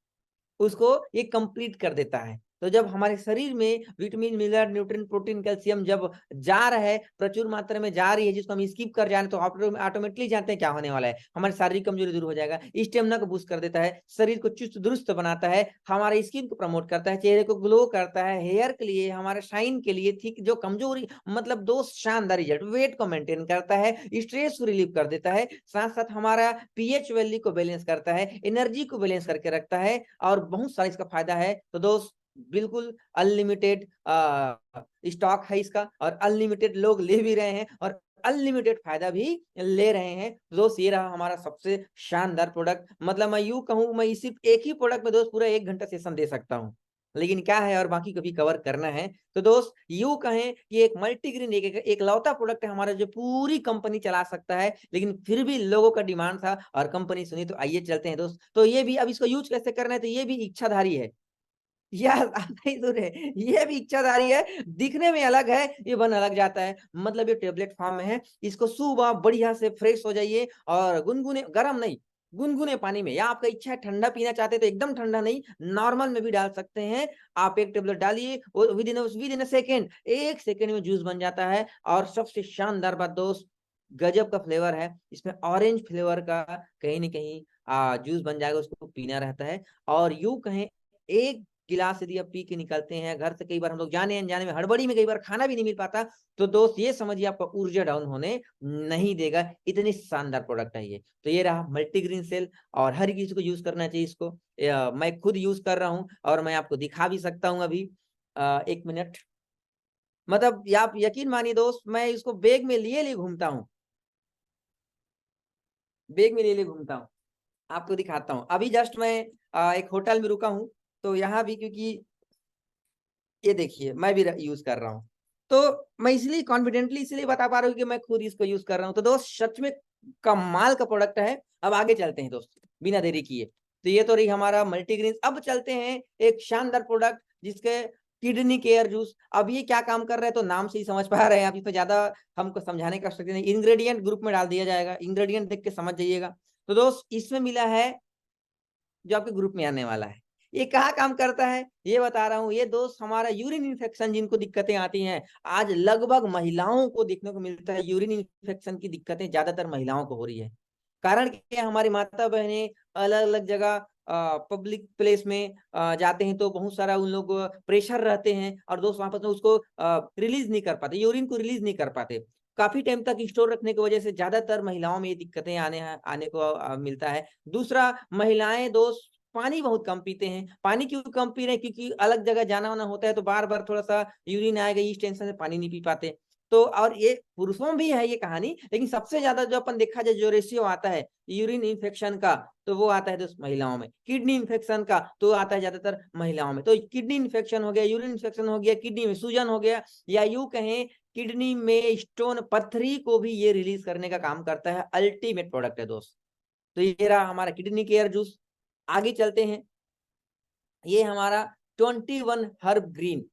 उसको ये कंप्लीट कर देता है। तो जब हमारे शरीर में vitamin, mineral, nutrient, protein, calcium जब जा रहा है, प्रचुर मात्रा में जा रही है, जिसको हम स्किप कर जा रहे हैं, तो ऑटोमेटिकली जानते हैं क्या होने वाला है, हमारी शारीरिक कमजोरी दूर हो जाएगा, स्टेमिना को बूस्ट कर देता है, शरीर को चुस्त दुरुस्त बनाता है, हमारे स्किन को प्रमोट करता है, चेहरे को ग्लो करता है, हेयर के लिए, हमारे शाइन के लिए, ठीक जो कमजोरी, मतलब दो शानदार रिजल्ट, वेट को मेंटेन करता है, स्ट्रेस को रिलीव कर देता है, साथ साथ हमारा पीएच वैल्यू को बैलेंस करता है, एनर्जी को बैलेंस करके रखता है, और बहुत सारा इसका फायदा है। तो दोस्त बिल्कुल अनलिमिटेड स्टॉक है इसका, और अनलिमिटेड लोग ले भी रहे हैं और अनलिमिटेड फायदा भी ले रहे हैं। दोस्त ये रहा हमारा सबसे शानदार प्रोडक्ट। मतलब मैं यूं कहूं, मैं सिर्फ एक ही प्रोडक्ट में दोस्त पूरा 1 घंटा सेशन दे सकता हूं, लेकिन क्या है और बाकी कभी कवर करना है। तो दोस्त यूं कहें कि एक मल्टीग्रीन एक लौता प्रोडक्ट है हमारा जो पूरी कंपनी चला सकता है, लेकिन फिर भी लोगों का डिमांड था और कंपनी सुनी। तो आइए चलते हैं दोस्त। तो ये भी अब इसको यूज कैसे करना है, तो ये भी इच्छाधारी है, यह नहीं दूर है, ये भी इच्छाधारी है, दिखने में अलग है, ये बन अलग जाता है। मतलब ये टेबलेट फॉर्म में है, इसको सुबह बढ़िया से फ्रेश हो जाइए और गुनगुने, गर्म नहीं, गुनगुने पानी में, या आपका इच्छा है ठंडा पीना चाहते हैं तो एकदम ठंडा नहीं, नॉर्मल में भी डाल सकते हैं। आप एक टेबलेट डालिए, with in a second, 1 second में जूस बन जाता है। और सबसे शानदार बात दोस्त, गजब का फ्लेवर है इसमें, ऑरेंज फ्लेवर का कहीं ना कहीं जूस बन जाएगा, उसको पीना रहता है। और यूं कहें एक गिलास यदि आप पी के निकलते हैं घर से, कई बार हम लोग जाने अनजाने में, हड़बड़ी में कई बार खाना भी नहीं मिल पाता, तो दोस्त ये समझिए आपका ऊर्जा डाउन होने नहीं देगा, इतनी शानदार प्रोडक्ट है ये। तो ये रहा मल्टीग्रीन सेल, और हर किसी को यूज करना चाहिए इसको। मैं खुद यूज कर रहा हूँ और मैं आपको दिखा भी सकता हूँ अभी। 1 मिनट, मतलब आप यकीन मानिए दोस्त, मैं इसको बैग में लिए लिए घूमता हूँ, बैग में लिए लिए घूमता हूँ। आपको दिखाता हूँ, अभी जस्ट मैं एक होटल में रुका हूँ, तो यहाँ भी क्योंकि ये देखिए मैं भी यूज कर रहा हूँ, तो मैं इसलिए कॉन्फिडेंटली इसलिए बता पा रहा हूँ कि मैं खुद इसको यूज कर रहा हूँ। तो दोस्त सच में कमाल का प्रोडक्ट है। अब आगे चलते हैं दोस्त, बिना देरी किए। तो ये तो रही हमारा मल्टीग्रीन, अब चलते हैं एक शानदार प्रोडक्ट जिसके किडनी केयर जूस। अब ये क्या काम कर रहा है, तो नाम से ही समझ पा रहे हैं आप, इस पे ज्यादा हमको समझाने का आवश्यकता नहीं, इंग्रेडिएंट ग्रुप में डाल दिया जाएगा, इंग्रेडिएंट देख के समझ जाइएगा। तो दोस्त इसमें मिला है जो आपके ग्रुप में आने वाला है। ये कहाँ काम करता है ये बता रहा हूँ। ये दोस्त हमारा यूरिन इन्फेक्शन, जिनको दिक्कतें आती हैं, आज लगभग महिलाओं को देखने को मिलता है, यूरिन इन्फेक्शन की दिक्कतें ज्यादातर महिलाओं को हो रही है। कारण क्या है, हमारी माता बहनें अलग अलग जगह पब्लिक प्लेस में जाते हैं, तो बहुत सारा उन लोग प्रेशर रहते हैं, और दोस्त वहां पर उसको रिलीज नहीं कर पाते, यूरिन को रिलीज नहीं कर पाते, काफी टाइम तक स्टोर रखने की वजह से ज्यादातर महिलाओं में ये दिक्कतें आने को मिलता है। दूसरा, महिलाएं दोस्त पानी बहुत कम पीते हैं। पानी क्यों कम पी रहे हैं, क्योंकि अलग जगह जाना वाना होता है तो बार बार थोड़ा सा यूरिन आएगा, इस टेंशन से पानी नहीं पी पाते। तो और ये पुरुषों में भी है ये कहानी, लेकिन सबसे ज्यादा जो अपन देखा जाए, जो रेशियो आता है यूरिन इन्फेक्शन का, तो वो आता है दोस्त महिलाओं में। किडनी इन्फेक्शन का तो आता है ज्यादातर महिलाओं में। तो किडनी इन्फेक्शन हो गया, यूरिन इन्फेक्शन हो गया, किडनी में सूजन हो गया, या यूं कहें किडनी में स्टोन पथरी को भी ये रिलीज करने का काम करता है। अल्टीमेट प्रोडक्ट है दोस्त। तो ये रहा हमारा किडनी केयर जूस। आगे चलते हैं। ये हमारा 21 हर्ब ग्रीन,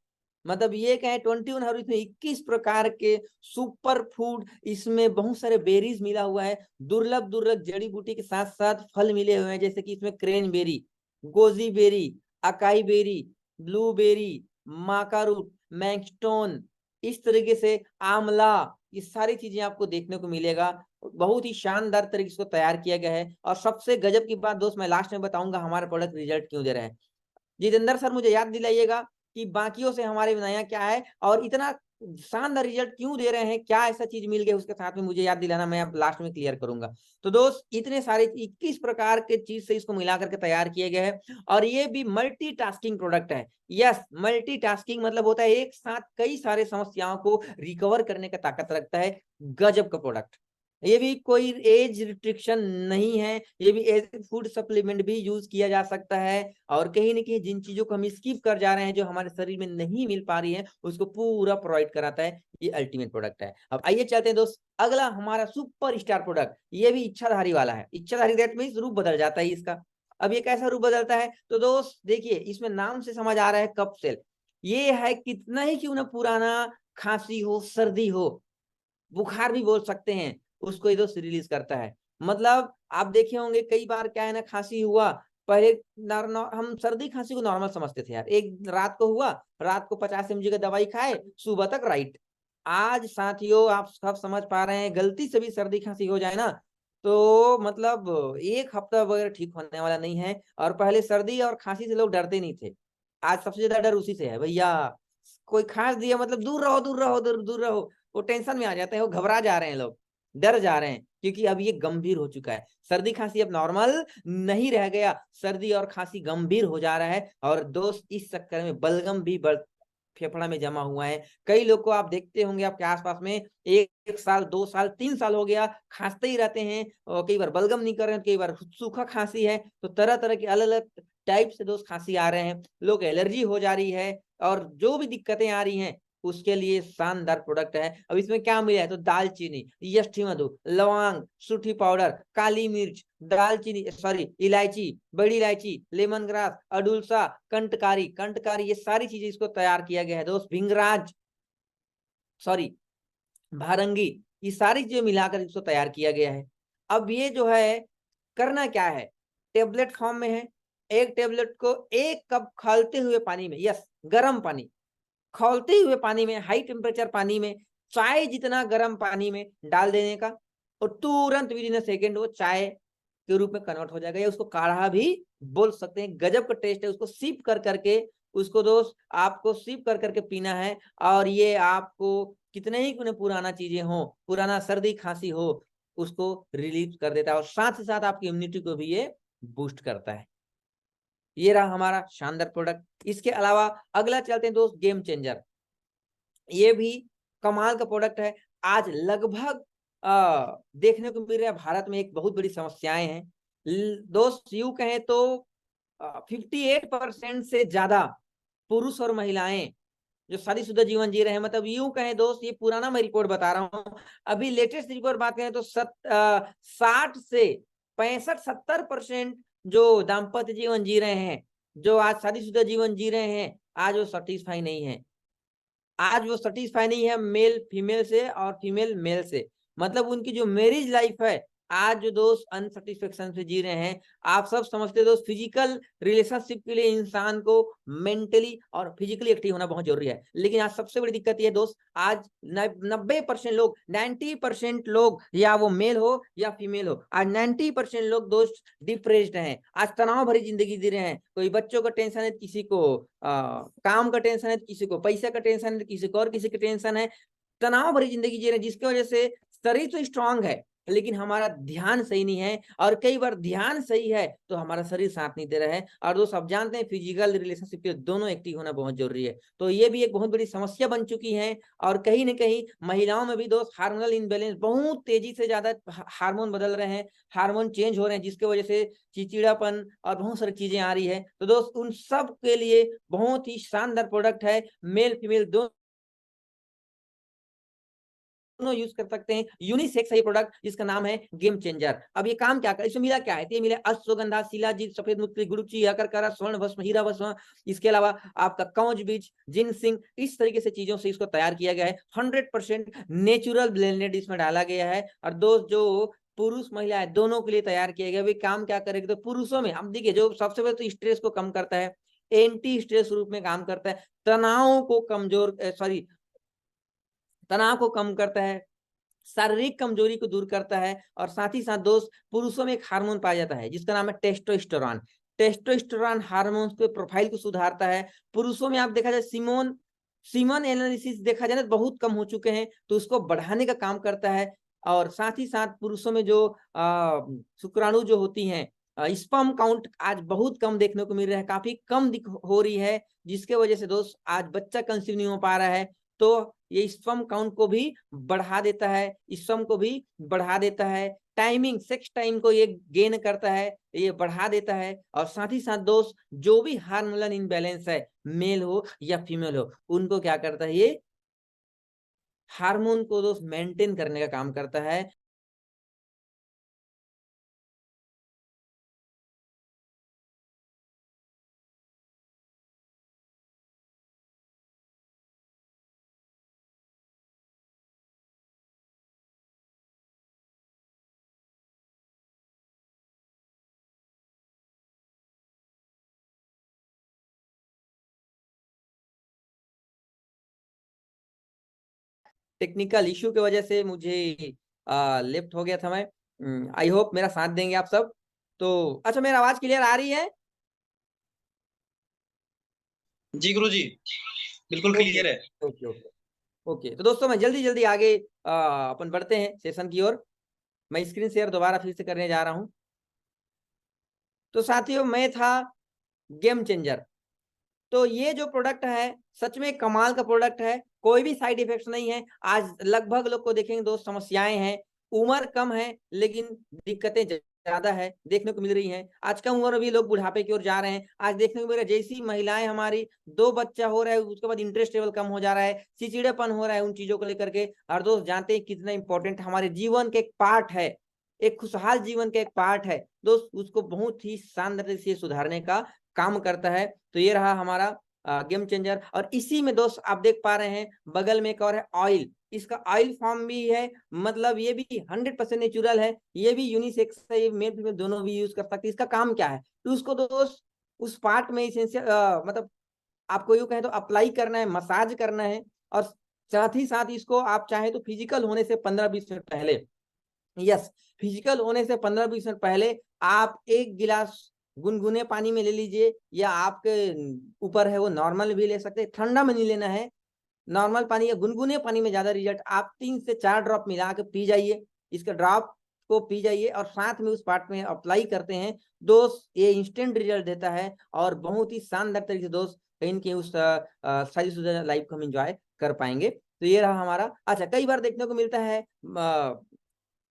मतलब ये कहें 21 हर्ब, इसमें 21 प्रकार के सुपर फूड, इसमें बहुत सारे बेरीज मिला हुआ है, दुर्लभ दुर्लभ जड़ी बूटी के साथ साथ फल मिले हुए हैं, जैसे कि इसमें cranberry, goji berry, acai berry, blueberry, maca root, mangosteen, इस तरीके से आंवला, ये सारी चीजें आपको देखने को मिलेगा। बहुत ही शानदार तरीके से तैयार किया गया है। और सबसे गजब की बात दोस्त, मैं लास्ट में बताऊंगा हमारे प्रोडक्ट रिजल्ट क्यों दे रहे हैं। जितेंद्र सर मुझे याद दिलाइएगा कि बाकियों से हमारे नया क्या है और इतना शानदार रिजल्ट क्यों दे रहे हैं, क्या ऐसा चीज मिल गया उसके साथ में, मुझे याद दिलाना, मैं अब लास्ट में क्लियर करूंगा। तो दोस्त इतने सारे 21 प्रकार के चीज से इसको मिला करके तैयार किए गए हैं। और ये भी मल्टीटास्किंग प्रोडक्ट है। यस, मल्टीटास्किंग मतलब होता है एक साथ कई सारे समस्याओं को रिकवर करने का ताकत रखता है। गजब का प्रोडक्ट। ये भी कोई एज रिस्ट्रिक्शन नहीं है, ये भी एज फूड सप्लीमेंट भी यूज किया जा सकता है। और कहीं ना कहीं जिन चीजों को हम स्किप कर जा रहे हैं, जो हमारे शरीर में नहीं मिल पा रही है, उसको पूरा प्रोवाइड कराता है। ये अल्टीमेट प्रोडक्ट है। अब आइए चलते हैं दोस्त, अगला हमारा सुपर स्टार प्रोडक्ट, ये भी इच्छाधारी वाला है। इच्छाधारी दैट मींस रूप बदल जाता है इसका। अब ये कैसा रूप बदलता है, तो दोस्त देखिए इसमें नाम से समझ आ रहा है कप सेल। ये है कितना ही क्यों ना पुराना खांसी हो, सर्दी हो, बुखार भी बोल सकते हैं, उसको ये दोस्त रिलीज करता है। मतलब आप देखे होंगे कई बार क्या है ना, खांसी हुआ, पहले हम सर्दी खांसी को नॉर्मल समझते थे यार, एक रात को हुआ, रात को 50 mg का दवाई खाए, सुबह तक राइट। आज साथियों आप सब समझ पा रहे हैं, गलती से भी सर्दी खांसी हो जाए ना, तो मतलब एक हफ्ता वगैरह ठीक होने वाला नहीं है। और पहले सर्दी और खांसी से लोग डरते नहीं थे, आज सबसे ज्यादा डर उसी से है भैया। कोई खांस दिया मतलब दूर रहो दूर रहो दूर दूर रहो, वो टेंशन में आ जाते हैं, वो घबरा जा रहे हैं लोग, डर जा रहे हैं, क्योंकि अब ये गंभीर हो चुका है। सर्दी खांसी अब नॉर्मल नहीं रह गया, सर्दी और खांसी गंभीर हो जा रहा है। और दोस्त इस चक्कर में बलगम भी फेफड़ा में जमा हुआ है। कई लोग को आप देखते होंगे आपके आसपास में, एक साल 2 साल 3 साल हो गया खांसते ही रहते हैं, और कई बार बलगम नहीं कर रहे हैं, कई बार सूखा खांसी है। तो तरह तरह के अलग अलग टाइप से दोस्त खांसी आ रहे हैं, लोग एलर्जी हो जा रही है, और जो भी दिक्कतें आ रही हैं उसके लिए शानदार प्रोडक्ट है। अब इसमें क्या मिला है, तो दालचीनी, यष्टि मधु, लौंग, सूठी पाउडर, काली मिर्च, दालचीनी सॉरी इलायची, बड़ी इलायची, लेमन ग्रास, अडुल्सा, कंटकारी, कंटकारी, ये सारी चीजें इसको तैयार किया गया है दोस्त। भिंगराज सॉरी भारंगी, ये सारी चीजें मिलाकर इसको तैयार किया गया है। अब ये जो है करना क्या है, टेबलेट फॉर्म में है। एक टेबलेट को 1 कप खौलते हुए पानी में, यस गर्म पानी, खौलते हुए पानी में, हाई टेम्परेचर पानी में, चाय जितना गर्म पानी में डाल देने का, और तुरंत विद इन अ सेकेंड वो चाय के रूप में कन्वर्ट हो जाएगा, या उसको काढ़ा भी बोल सकते हैं। गजब का टेस्ट है, उसको सिप कर करके, उसको दोस्त आपको सिप कर करके पीना है। और ये आपको कितने ही पुराना चीजें हो, पुराना सर्दी खांसी हो, उसको रिलीव कर देता है, और साथ ही साथ आपकी इम्यूनिटी को भी ये बूस्ट करता है। ये रहा हमारा शानदार प्रोडक्ट। इसके अलावा अगला चलते हैं दोस्त, गेम चेंजर। ये भी कमाल का प्रोडक्ट है। आज लगभग देखने को मिल रहा है भारत में एक बहुत बड़ी समस्याएं हैं दोस्त, यूं कहें तो 58% से ज्यादा पुरुष और महिलाएं जो शादीशुदा जीवन जी रहे हैं, मतलब यूं कहें दोस्त, ये पुराना मैं रिपोर्ट बता रहा हूँ, अभी लेटेस्ट रिपोर्ट बात करें तो 60 से 65-70% जो दाम्पत्य जीवन जी रहे हैं, जो आज शादीशुदा जीवन जी रहे हैं, आज वो सेटिस्फाई नहीं है। आज वो सेटिस्फाई नहीं है मेल फीमेल से और फीमेल मेल से, मतलब उनकी जो मैरिज लाइफ है, आज जो दोस्त अनसेटिस्फेक्शन से जी रहे हैं। आप सब समझते दोस्त, फिजिकल रिलेशनशिप के लिए इंसान को मेंटली और फिजिकली एक्टिव होना बहुत जरूरी है, लेकिन आज सबसे बड़ी दिक्कत ये दोस्त, आज 90% लोग, 90% लोग, या वो मेल हो या फीमेल हो, आज 90% लोग दोस्त डिप्रेस्ड हैं, आज तनाव भरी जिंदगी जी रहे हैं। कोई बच्चों का टेंशन है, किसी को काम का टेंशन है, किसी को पैसा का टेंशन है, किसी को और किसी का टेंशन है, तनाव भरी जिंदगी जी रहे हैं, जिसकी वजह से शरीर तो स्ट्रांग है लेकिन हमारा ध्यान सही नहीं है, और कई बार ध्यान सही है तो हमारा शरीर साथ नहीं दे रहा है। और दोस्त आप जानते हैं फिजिकल रिलेशनशिप पे दोनों एक्टिव होना बहुत जरूरी है, तो ये भी एक बहुत बड़ी समस्या बन चुकी है। और कहीं ना कहीं महिलाओं में भी दोस्त हार्मोनल इनबैलेंस, बहुत तेजी से ज्यादा हार्मोन बदल रहे हैं, हार्मोन चेंज हो रहे हैं, जिसकी वजह से चिड़चिड़ापन और बहुत सारी चीजें आ रही है। तो दोस्त उन सब के लिए बहुत ही शानदार प्रोडक्ट है, मेल फीमेल दोनों दोनों यूज कर सकते हैं। यूनिसेक्स है ये प्रोडक्ट जिसका नाम है गेम चेंजर। अब ये काम क्या कर, इसमें मिला क्या है, ये मिला अश्वगंधा, शिलाजीत, सफेद मुक्ति, गुरुची, अकरकरा, स्वर्ण भस्म, हीरा भस्म, इसके अलावा आपका कौज बीज, जिनसिंग, इस तरीके से चीजों से इसको तैयार किया गया है। 100% नेचुरल ब्लेंडेड इसमें डाला गया है। और दोस्त जो पुरुष महिला है दोनों के लिए तैयार किया गया। वे काम क्या करेगा, तो पुरुषों में हम देखिए जो सबसे पहले तो स्ट्रेस को कम करता है, एंटी स्ट्रेस रूप में काम करता है, तनाव को कमजोर सॉरी तनाव को कम करता है, शारीरिक कमजोरी को दूर करता है। और साथ ही साथ दोस्त पुरुषों में एक हार्मोन पाया जाता है जिसका नाम है टेस्टोस्टेरोन। टेस्टोस्टेरोन हार्मोन के प्रोफाइल को सुधारता है। पुरुषों में आप देखा जाए सीमन एनालिसिस देखा जाए तो बहुत कम हो चुके हैं, तो उसको बढ़ाने का काम करता है। और साथ ही साथ पुरुषों में जो शुक्राणु जो होती हैं, स्पर्म काउंट आज बहुत कम देखने को मिल रहा है, काफी कम हो रही है, जिसके वजह से दोस्त आज बच्चा कंसीव नहीं हो पा रहा है। तो ये स्पर्म काउंट को भी बढ़ा देता है, स्पर्म को भी बढ़ा देता है, टाइमिंग सेक्स टाइम को ये गेन करता है, ये बढ़ा देता है। और साथ ही साथ दोस्त जो भी हार्मोनल इनबैलेंस है, मेल हो या फीमेल हो, उनको क्या करता है, ये हार्मोन को दोस्त मेंटेन करने का काम करता है। टेक्निकल इश्यू की वजह से मुझे लेफ्ट हो गया था मैं। आई होप मेरा साथ देंगे आप सब। तो अच्छा, मेरा आवाज क्लियर आ रही है? जी गुरु जी, बिल्कुल ओके क्लियर है। Okay okay okay. तो दोस्तों मैं जल्दी जल्दी आगे अपन बढ़ते हैं सेशन की ओर। मैं स्क्रीन शेयर दोबारा फिर से करने जा रहा हूं। तो साथियों, मैं था गेम चेंजर। तो ये जो प्रोडक्ट है सच में कमाल का प्रोडक्ट है, कोई भी साइड इफेक्ट्स नहीं है। आज लगभग लोग को देखेंगे दो समस्याएं हैं, उम्र कम है लेकिन दिक्कतें ज्यादा है देखने को मिल रही हैं। आज कम उम्र में भी लोग बुढ़ापे की ओर जा रहे हैं। आज देखने को मिल रहा है जैसी महिलाएं हमारी दो बच्चा हो रहा है उसके बाद इंटरेस्ट लेवल कम हो जा रहा है, चिड़चिड़ापन हो रहा है उन चीजों को लेकर के। और दोस्त जानते हैं कितना इंपॉर्टेंट हमारे जीवन के एक पार्ट है, एक खुशहाल जीवन का एक पार्ट है दोस्त, उसको बहुत ही शानदार से सुधारने का काम करता है। तो ये रहा हमारा गेम चेंजर। और इसी में दोस्त आप देख पा रहे हैं बगल में एक और है ऑयल, इसका ऑयल फॉर्म भी है, मतलब ये भी 100% नेचुरल है, ये भी यूनिसेक्स है, ये मेल फीमेल दोनों भी यूज कर सकते हैं। इसका काम क्या है, तो उसको दोस्त उस पार्ट में इसेंशियल मतलब आपको यूं कहें तो अप्लाई करना है, मसाज करना है। और साथ ही साथ इसको आप चाहे तो फिजिकल होने से 15-20 मिनट पहले, यस, फिजिकल होने से 15-20 मिनट पहले आप एक गिलास गुनगुने पानी में ले लीजिए, या आपके ऊपर है वो नॉर्मल भी ले सकते हैं, ठंडा में नहीं लेना है, नॉर्मल पानी या गुनगुने पानी में ज्यादा रिजल्ट। आप 3 से 4 ड्रॉप मिला के पी जाइए, इसके ड्रॉप को पी जाइए और साथ में उस पार्ट में अप्लाई करते हैं दोस्त, ये इंस्टेंट रिजल्ट देता है और बहुत ही शानदार तरीके से दोस्त कहीं न कहीं उस शादी लाइफ को हम इंजॉय कर पाएंगे। तो ये रहा हमारा। अच्छा, कई बार देखने को मिलता है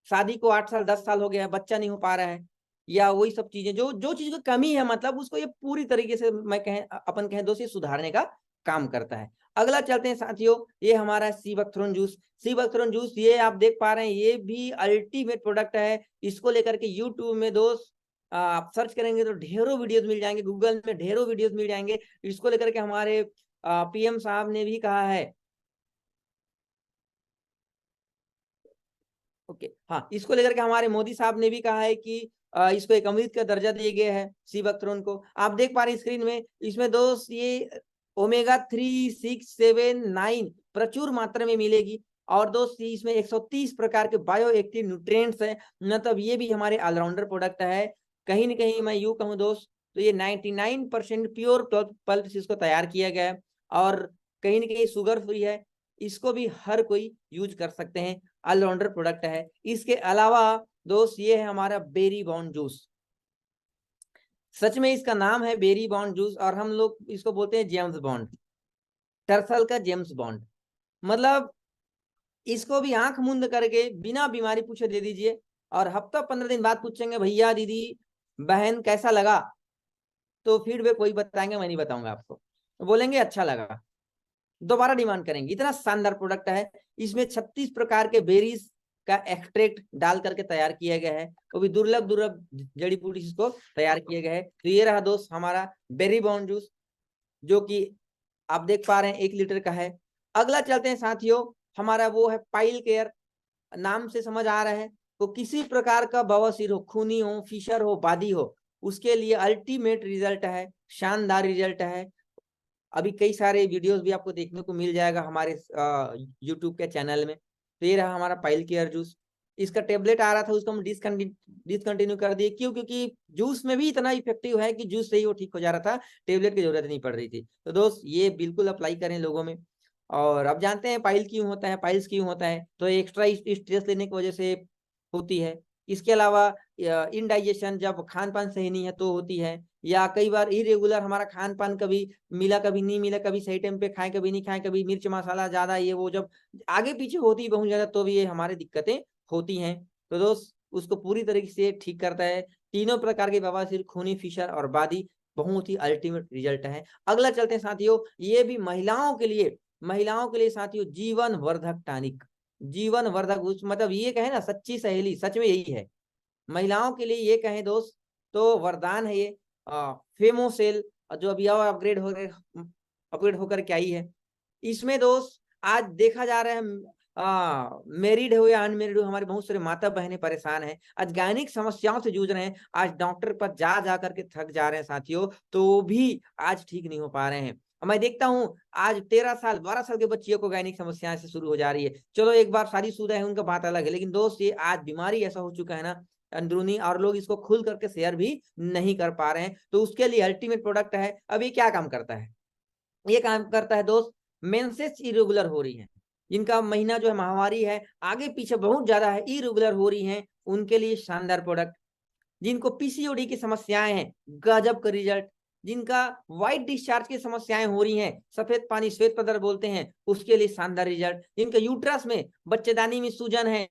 शादी को 8 साल 10 साल हो गया है, बच्चा नहीं हो पा रहा है, या वही सब चीजें जो जो चीज की कमी है, मतलब उसको ये पूरी तरीके से मैं कहें अपन कहें दोस्त ये सुधारने का काम करता है। अगला चलते हैं साथियों, ये हमारा सीबकथ्रोन जूस। सीबकथ्रोन जूस ये आप देख पा रहे हैं, ये भी अल्टीमेट प्रोडक्ट है। इसको लेकर के यूट्यूब में दोस्त आप सर्च करेंगे तो ढेरों वीडियोस मिल जाएंगे, गूगल में ढेरों वीडियोस मिल जाएंगे। इसको लेकर के हमारे पीएम साहब ने भी कहा है, ओके हाँ, इसको लेकर के हमारे मोदी साहब ने भी कहा है कि इसको एक अमृत का दर्जा दिया गया है सीबकथ्रोन को। आप देख पा रहे हैं स्क्रीन में, इसमें दोस्त ये ओमेगा 3, 6, 7, 9 प्रचुर मात्रा में मिलेगी। और दोस्त इसमें 130 प्रकार के बायो एक्टिव न्यूट्रिएंट्स हैं, मतलब ये भी हमारे ऑलराउंडर प्रोडक्ट है। कहीं ना कहीं मैं यूं कहूँ दोस्त, तो ये 99% प्योर पल्प से इसको तैयार किया गया है और कहीं ना कहीं शुगर फ्री है। इसको भी हर कोई यूज कर सकते हैं, ऑलराउंडर प्रोडक्ट है। इसके अलावा दोस्त ये है हमारा बेरी बॉन्ड जूस। सच में इसका नाम है बेरी बॉन्ड जूस और हम लोग इसको बोलते हैं जेम्स बॉन्ड, टर्सल का जेम्स बॉन्ड। मतलब इसको भी आंख मूंद करके बिना बीमारी पूछे दे दीजिए और हफ्ता 15 दिन बाद पूछेंगे भैया दीदी बहन कैसा लगा, तो फीडबैक वही बताएंगे, मैं नहीं बताऊंगा आपको, बोलेंगे अच्छा लगा, दोबारा डिमांड करेंगे। इतना शानदार प्रोडक्ट है। इसमें 36 प्रकार के बेरीज का एक्सट्रैक्ट डाल करके तैयार किया गया है, वो भी दुर्लभ दुर्लभ जड़ी बूटी इसको तैयार किया गया है। तो ये रहा दोस्त हमारा बेरी बॉन्ड जूस, जो कि आप देख पा रहे हैं 1 लीटर का है। अगला चलते हैं साथियों, हमारा वो है पाइल केयर। नाम से समझ आ रहा है, तो किसी प्रकार का बवासीर हो, खूनी हो, फिशर हो, बादी हो, उसके लिए अल्टीमेट रिजल्ट है, शानदार रिजल्ट है। अभी कई सारे वीडियोस भी आपको देखने को मिल जाएगा हमारे यूट्यूब के चैनल में। तो ये रहा हमारा पाइल केयर जूस। इसका टेबलेट आ रहा था, उसको हम डिसकंटिन्यू कर दिए। क्यों? क्योंकि जूस में भी इतना इफेक्टिव है कि जूस से ही वो ठीक हो जा रहा था, टेबलेट की जरूरत नहीं पड़ रही थी। तो दोस्त ये बिल्कुल अप्लाई करें लोगों में। और अब जानते हैं पाइल क्यों होता है, पाइल्स क्यों होता है। तो एक्स्ट्रा स्ट्रेस लेने की वजह से होती है। इसके अलावा इनडाइजेशन, जब खान पान सही नहीं है तो होती है, या कई बार इरेगुलर हमारा खान पान, कभी मिला कभी नहीं मिला, कभी सही टाइम पे खाएं कभी नहीं खाएं, कभी मिर्च मसाला ज्यादा, ये वो जब आगे पीछे होती है बहुत ज्यादा, तो भी ये हमारे दिक्कतें होती हैं। तो दोस्त उसको पूरी तरीके से ठीक करता है। तीनों प्रकार के बवासीर, खूनी, फिशर और बादी, बहुत ही अल्टीमेट रिजल्ट है। अगला चलते हैं साथियों, ये भी महिलाओं के लिए साथियों जीवन वर्धक टॉनिक। जीवन वर्धक मतलब ये कहे ना सच्ची सहेली, सच में यही है। महिलाओं के लिए ये कहें दोस्त तो वरदान है ये। फेमोसेल जो अभी और अपग्रेड होकर के आई है, इसमें दोस्त आज देखा जा रहा है मैरिड हो या अनमेरिड हो, हमारे बहुत सारे माता बहनें परेशान हैं, आज गायनिक समस्याओं से जूझ रहे हैं, आज डॉक्टर पर जा करके थक जा रहे हैं साथियों, तो भी आज ठीक नहीं हो पा रहे हैं। मैं देखता हूँ आज 13 साल 12 साल के बच्चियों को गायनिक समस्याएं से शुरू हो जा रही है। चलो एक बार शादीशुदा है उनका बात अलग है, लेकिन दोस्त ये आज बीमारी ऐसा हो चुका है ना अंदरूनी, और लोग इसको खुल करके शेयर भी नहीं कर पा रहे हैं। तो उसके लिए अल्टीमेट प्रोडक्ट है। अब ये क्या काम करता है? ये काम करता है दोस्त, मेंसेस इरेगुलर हो रही है, जिनका महीना जो है माहवारी है आगे पीछे बहुत ज्यादा है, इरेगुलर हो रही है, उनके लिए शानदार प्रोडक्ट। जिनको पीसीओडी की समस्याएं हैं, गजब का रिजल्ट। जिनका व्हाइट डिस्चार्ज की समस्याएं हो रही हैं, सफेद पानी श्वेत पदार्थ बोलते हैं, उसके लिए शानदार रिजल्ट। जिनका यूट्रस में, बच्चेदानी में सूजन है,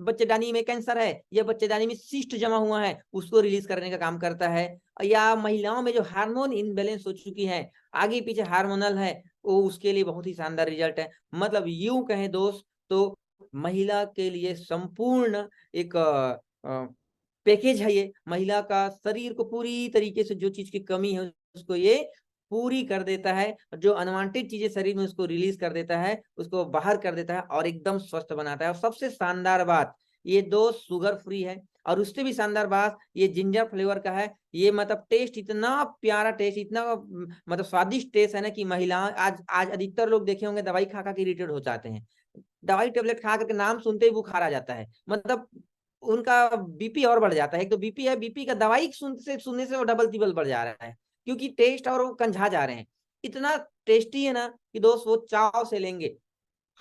बच्चेदानी में कैंसर है, या बच्चेदानी में सिस्ट जमा हुआ है, उसको रिलीज करने का काम करता है। या महिलाओं में जो हार्मोन इनबैलेंस हो चुकी है, आगे पीछे हार्मोनल है, वो उसके लिए बहुत ही शानदार रिजल्ट है। मतलब यूं कहें दोस्त तो महिला के लिए संपूर्ण एक पैकेज है ये। महिला का शरीर को पूरी तरीके से जो चीज की कमी है उसको ये पूरी कर देता है, जो अनवांटेड चीजें शरीर में उसको रिलीज कर देता है, उसको बाहर कर देता है और एकदम स्वस्थ बनाता है। और सबसे शानदार बात, ये दो शुगर फ्री है, और उससे भी शानदार बात ये जिंजर फ्लेवर का है। ये मतलब टेस्ट इतना प्यारा, टेस्ट इतना मतलब स्वादिष्ट टेस्ट है ना कि महिला आज आज अधिकतर लोग देखे होंगे दवाई खा खा के इरिटेट हो जाते हैं। दवाई टेबलेट खा करके नाम सुनते ही बुखार आ जाता है, मतलब उनका बीपी और बढ़ जाता है। एक तो बीपी है, बीपी का दवाई सुनने से वो डबल तिबल बढ़ जा रहा है, क्योंकि टेस्ट और वो कंझा जा रहे हैं। इतना टेस्टी है ना कि दोस्त वो चाव से लेंगे।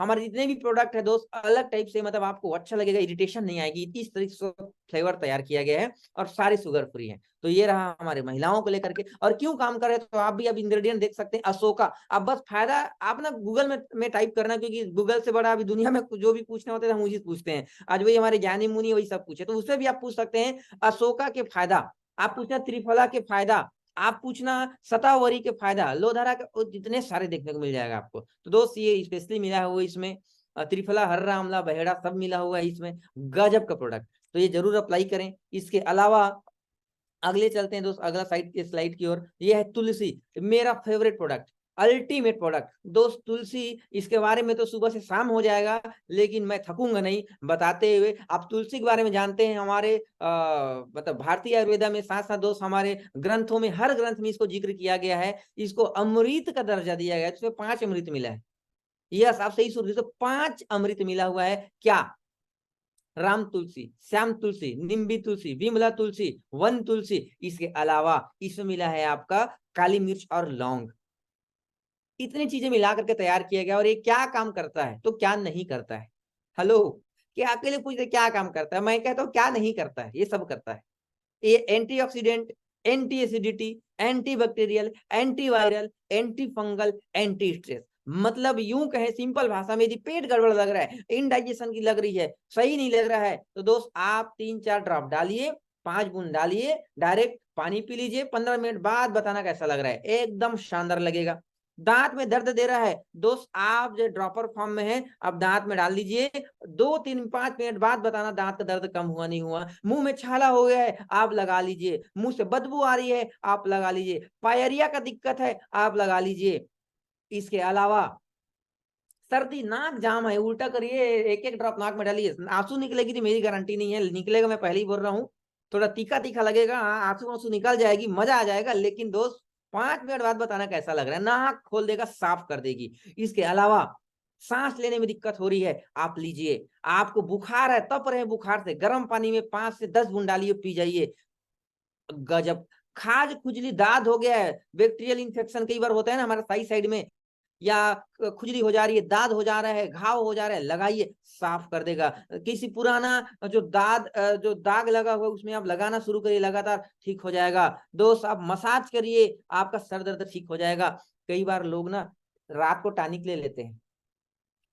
हमारे जितने भी प्रोडक्ट है दोस्त अलग टाइप से, मतलब आपको अच्छा लगेगा, इरिटेशन नहीं आएगी, इस तरीके से फ्लेवर तैयार किया गया है, और सारे शुगर फ्री है। तो ये रहा हमारे महिलाओं को लेकर के। और क्यों काम कर रहे हैं तो आप भी अब इंग्रेडिएंट देख सकते हैं, अशोका। आप बस फायदा आप ना गूगल में टाइप करना, क्योंकि गूगल से बड़ा अभी दुनिया में जो भी पूछना होता है हम उसी पूछते हैं। आज वही हमारे ज्ञानी मुनि वही सब पूछे, तो उससे भी आप पूछ सकते हैं अशोका के फायदा, आप पूछना त्रिफला के फायदा, आप पूछना शतावरी के फायदा, लोधारा के, जितने सारे देखने को मिल जाएगा आपको। तो दोस्त ये स्पेशली मिला हुआ इसमें त्रिफला, हर्रा, आंवला, बहेड़ा सब मिला हुआ है इसमें, गजब का प्रोडक्ट। तो ये जरूर अप्लाई करें। इसके अलावा अगले चलते हैं दोस्त, अगला स्लाइड की ओर। ये है तुलसी, मेरा फेवरेट प्रोडक्ट, अल्टीमेट प्रोडक्ट दोस्त तुलसी। इसके बारे में तो सुबह से शाम हो जाएगा, लेकिन मैं थकूंगा नहीं बताते हुए। आप तुलसी के बारे में जानते हैं, हमारे मतलब भारतीय आयुर्वेदा में साथ साथ दोस्त हमारे ग्रंथों में, हर ग्रंथ में इसको जिक्र किया गया है। इसको अमृत का दर्जा दिया गया है, इसमें 5 अमृत मिला है। यस, आप सही सुन रहे हो, तो 5 अमृत मिला हुआ है। क्या? राम तुलसी, श्याम तुलसी, निम्बी तुलसी, विमला तुलसी, वन तुलसी। इसके अलावा इसमें मिला है आपका काली मिर्च और लौंग। इतनी चीजें मिला करके तैयार किया गया। और ये क्या काम करता है तो क्या नहीं करता है? हेलो, क्या आपके लिए पूछते क्या काम करता है? मैं कहता हूँ क्या नहीं करता है, ये सब करता है। ये antioxidant, anti acidity, anti bacterial, antiviral, anti fungal, anti stress. मतलब यूं कहें सिंपल भाषा में, यदि पेट गड़बड़ लग रहा है, इनडाइजेशन की लग रही है, सही नहीं लग रहा है, तो दोस्त आप 3-4 ड्रॉप डालिए, 5 बूंद डालिए, डायरेक्ट पानी पी लीजिए, 15 मिनट बाद बताना कैसा लग रहा है, एकदम शानदार लगेगा। दांत में दर्द दे रहा है दोस्त, आप जो ड्रॉपर फॉर्म में है अब दांत में डाल दीजिए, 2-3-5 मिनट बाद बताना दांत का दर्द कम हुआ नहीं हुआ। मुंह में छाला हो गया है आप लगा लीजिए, मुंह से बदबू आ रही है आप लगा लीजिए, पायरिया का दिक्कत है आप लगा लीजिए। इसके अलावा सर्दी, नाक जाम है, उल्टा करिए, एक एक ड्रॉप नाक में डालिए, आंसू निकलेगी तो मेरी गारंटी नहीं है निकलेगा, मैं पहले ही बोल रहा हूँ। थोड़ा तीखा तीखा लगेगा, हाँ आंसू आंसू निकल जाएगी, मजा आ जाएगा, लेकिन दोस्त 5 मिनट बाद बताना कैसा लग रहा है। नाक खोल देगा, साफ कर देगी। इसके अलावा सांस लेने में दिक्कत हो रही है आप लीजिए, आपको बुखार है, तप रहे बुखार से, गर्म पानी में 5 से 10 बूंद डालिए, पी जाइए, गजब। खाज खुजली दाद हो गया है, बैक्टीरियल इन्फेक्शन कई बार होता है ना हमारे साइड साइड में, या खुजली हो जा रही है, दाद हो जा रहा है, घाव हो जा रहा है, लगाइए, साफ कर देगा। किसी पुराना जो दाग लगा हुआ है उसमें आप लगाना शुरू करिए, लगातार ठीक हो जाएगा। दोस्त आप मसाज करिए, आपका सर दर्द ठीक हो जाएगा। कई बार लोग ना रात को टॉनिक ले लेते हैं,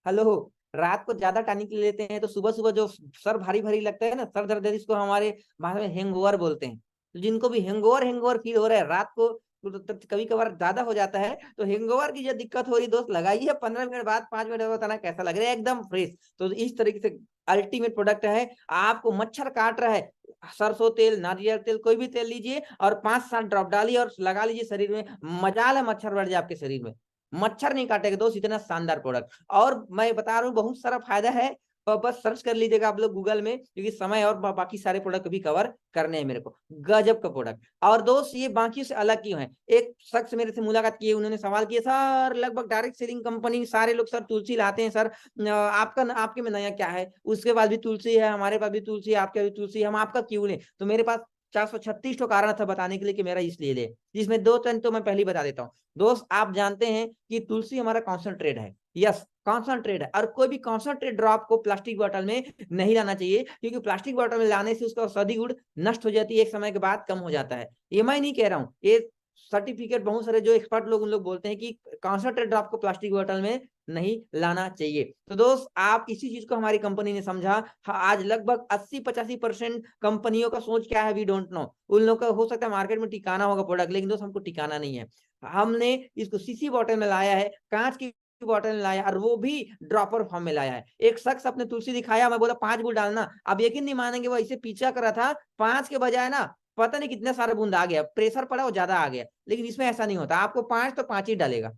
हेलो, रात को ज्यादा टॉनिक ले लेते हैं तो सुबह सुबह जो सर भारी भारी लगता है ना, सर दर्द, इसको हमारे भाषा में हैंगओवर बोलते हैं। तो जिनको भी हैंगओवर हैंगओवर फील हो रहा है रात को, तो कभी कभार ज्यादा हो जाता है, तो हैंगओवर की जो दिक्कत हो रही दोस्त, लगाइए, 15 मिनट बाद, 5 मिनट बाद बताना कैसा लग रहा है, एकदम फ्रेश। तो इस तरीके से अल्टीमेट प्रोडक्ट है। आपको मच्छर काट रहा है, सरसों तेल, नारियल तेल, कोई भी तेल लीजिए और 5-7 ड्रॉप डालिए और लगा लीजिए शरीर में, मजाल है मच्छर बढ़ जाए आपके शरीर में, मच्छर नहीं काटेगा दोस्त, इतना शानदार प्रोडक्ट। और मैं बता रहा हूँ बहुत सारा फायदा है, तो बस सर्च कर लीजिएगा आप लोग गूगल में, क्योंकि समय और बाकी सारे प्रोडक्ट भी कवर करने हैं मेरे को। गजब का प्रोडक्ट। और दोस्त ये बाकी से अलग क्यों है, एक शख्स मेरे से मुलाकात किए, उन्होंने सवाल किया, सर लगभग डायरेक्ट सेलिंग कंपनी सारे लोग सर तुलसी लाते हैं सर, आपके में नया क्या है, उसके बाद भी तुलसी है, हमारे पास भी तुलसी है, आपके भी तुलसी है, हम आपका क्यों लें। तो मेरे पास 436 तो कारण था बताने के लिए कि मेरा इसलिए ले, जिसमें 2-3 तो मैं पहले बता देता हूँ। दोस्त आप जानते हैं कि तुलसी हमारा कॉन्सेंट्रेट है, यस कॉन्सेंट्रेट है, और कोई भी कॉन्सेंट्रेट ड्रॉप को प्लास्टिक बॉटल में नहीं लाना चाहिए, क्योंकि प्लास्टिक बॉटल में लाने से उसका औषधि गुण नष्ट हो जाती है, एक समय के बाद कम हो जाता है। ये मैं नहीं कह रहा हूँ, ये सर्टिफिकेट बहुत सारे जो एक्सपर्ट लोग उन लोग बोलते हैं कि कॉन्सेंट्रेट ड्रॉप को प्लास्टिक बॉटल में नहीं लाना चाहिए। तो दोस्त आप इसी चीज को हमारी कंपनी ने समझा। आज लगभग 80-85% कंपनियों का सोच क्या है, वी डोंट नो, उन लोगों का हो सकता है मार्केट में टिकाना होगा प्रोडक्ट, लेकिन दोस्त हमको टिकाना नहीं है। हमने इसको सीसी बॉटल में लाया है, कांच की बॉटल में लाया, और वो भी ड्रॉपर फॉर्म में लाया है। एक शख्स अपने तुलसी दिखाया, मैं बोला 5 बूंद डालना, अब यकीन नहीं मानेंगे, वो ऐसे पीछा कर रहा था, 5 के बजाय ना पता नहीं कितने सारे बूंद आ गया, प्रेशर पड़ा वो ज्यादा आ गया, लेकिन इसमें ऐसा नहीं होता, आपको 5 तो 5 ही डालेगा।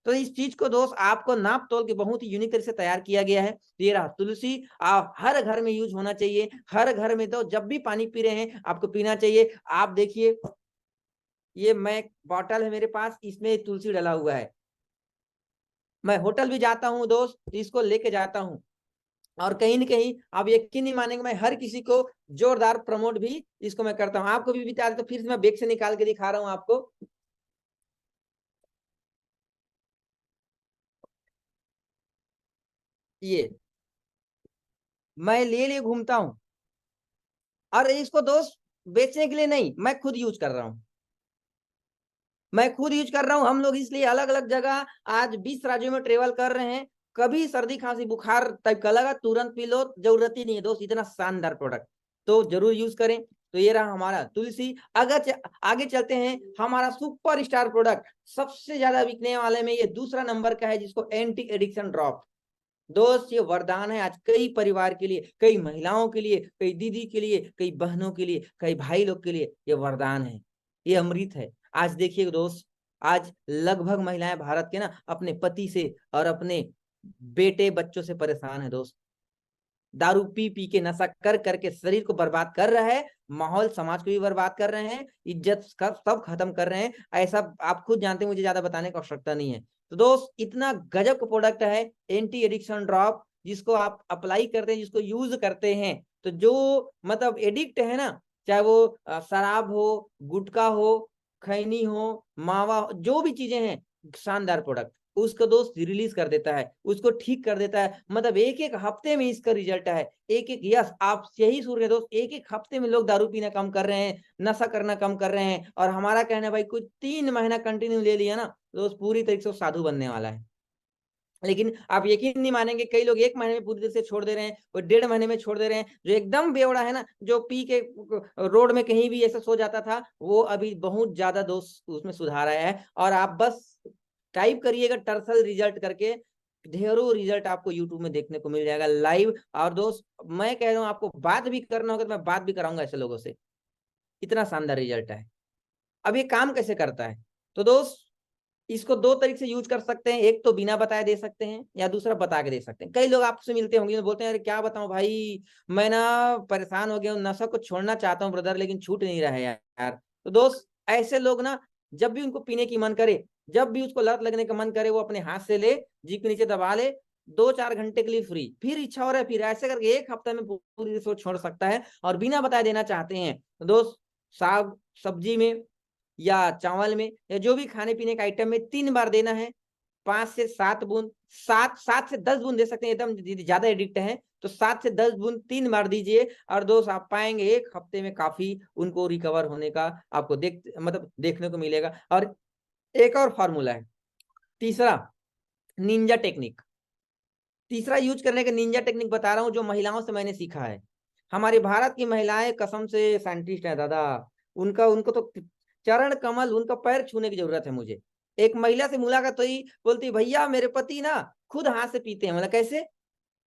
तो इस चीज को दोस्त आपको नाप तोल के बहुत ही यूनिक तरीके से तैयार किया गया है। ये रहा तुलसी, आप हर घर में यूज होना चाहिए, हर घर में, तो जब भी पानी पी रहे हैं आपको पीना चाहिए। आप देखिए, ये मैं बॉटल है मेरे पास, इसमें तुलसी डला हुआ है, मैं होटल भी जाता हूँ दोस्त तो इसको लेके जाता हूँ, और कहीं ना कहीं आप यकीन नहीं मानेंगे, मैं हर किसी को जोरदार प्रमोट भी इसको मैं करता हूँ। आपको भी बता देता हूँ, फिर से मैं बैग से निकाल के दिखा रहा हूँ आपको, ये मैं ले लिए घूमता हूँ, और इसको दोस्त बेचने के लिए नहीं, मैं खुद यूज कर रहा हूँ, मैं खुद यूज कर रहा हूँ। हम लोग इसलिए अलग अलग जगह आज 20 राज्यों में ट्रेवल कर रहे हैं, कभी सर्दी खांसी बुखार टाइप का लगा तुरंत पी लो, जरूरत ही नहीं है दोस्त, इतना शानदार प्रोडक्ट, तो जरूर यूज करें। तो ये रहा हमारा तुलसी। आगे चलते हैं, हमारा सुपर स्टार प्रोडक्ट, सबसे ज्यादा बिकने वाले में ये दूसरा नंबर का है, जिसको एंटी एडिक्शन ड्रॉप। दोस्त ये वरदान है आज कई परिवार के लिए, कई महिलाओं के लिए, कई दीदी के लिए, कई बहनों के लिए, कई भाई लोग के लिए, ये वरदान है, ये अमृत है। आज देखिए दोस्त, आज लगभग महिलाएं भारत के ना अपने पति से और अपने बेटे बच्चों से परेशान है दोस्त, दारू पी पी के, नशा कर करके शरीर को बर्बाद कर रहा है, माहौल समाज को भी बर्बाद कर रहे हैं, इज्जत का सब खत्म कर रहे हैं। ऐसा आप खुद जानते हैं, मुझे ज्यादा बताने की आवश्यकता नहीं है। तो दोस्त इतना गजब का प्रोडक्ट है एंटी एडिक्शन ड्रॉप, जिसको आप अप्लाई करते हैं, जिसको यूज करते हैं, तो जो मतलब एडिक्ट है ना, चाहे वो शराब हो, गुटखा हो, खैनी हो, मावा हो, जो भी चीजें हैं, शानदार प्रोडक्ट, उसको दोस्त रिलीज कर देता है, उसको ठीक कर देता है। मतलब एक एक हफ्ते में इसका रिजल्ट है, एक एक, यस आप यही सुन रहे दोस्त, एक एक हफ्ते में लोग दारू पीना कम कर रहे हैं, नशा करना कम कर रहे हैं। और हमारा कहना है भाई, कुछ 3 महीना कंटिन्यू ले लिया ना दोस्त, पूरी तरीके से साधु बनने वाला है। लेकिन आप यकीन नहीं मानेंगे, कई लोग 1 महीने में पूरी तरह से छोड़ दे रहे हैं, और 1.5 महीने में छोड़ दे रहे हैं। जो एकदम बेवड़ा है ना, जो पी के रोड में कहीं भी ऐसा सो जाता था, वो अभी बहुत ज्यादा दोस्त उसमें सुधार आया है। और आप बस टाइप करिएगा टर्सल रिजल्ट करके, ढेरों रिजल्ट आपको यूट्यूब में देखने को मिल जाएगा लाइव। और दोस्त मैं कह रहा हूँ आपको बात भी करना होगा तो मैं बात भी कराऊंगा ऐसे लोगों से, इतना शानदार रिजल्ट है। अब ये काम कैसे करता है, तो दोस्त इसको दो तरीके से यूज कर सकते हैं, एक तो बिना बताए दे सकते हैं या दूसरा बता के दे सकते हैं। कई लोग आपसे मिलते होंगे बोलते हैं अरे क्या बताऊं भाई, मैं ना परेशान हो गया हूँ, नशा को छोड़ना चाहता हूँ ब्रदर लेकिन छूट नहीं रहा है यार। तो दोस्त ऐसे लोग ना जब भी उनको पीने की मन करे, जब भी उसको लत लगने का मन करे, वो अपने हाथ से ले, जीभ के नीचे दबा ले, 2-4 घंटे के लिए फ्री, फिर इच्छा हो रहा है फिर ऐसे करके 1 हफ्ते में पूरी सोच छोड़ सकता है। और बिना बताए देना चाहते हैं तो दोस्त साग सब्जी में या चावल में या जो भी खाने पीने का आइटम में 3 बार देना है, 5 से 7 बूंद, 7 से 10 बूंद दे सकते हैं, एकदम ज्यादा एडिक्ट है तो 7 से 10 बूंद 3 बार दीजिए। और दोस्त आप पाएंगे 1 हफ्ते में काफी उनको रिकवर होने का आपको देखने को मिलेगा। और एक और फॉर्मूला है तीसरा, निंजा टेक्निक। तीसरा यूज करने का निंजा टेक्निक बता रहा हूं जो महिलाओं से मैंने सीखा है। हमारी भारत की महिलाएं कसम से साइंटिस्ट है दादा, उनका उनको तो चरण कमल, उनका पैर छूने की जरूरत है मुझे। एक महिला से मुलाकात हुई, बोलती भैया मेरे पति ना खुद हाथ से पीते हैं। मतलब कैसे,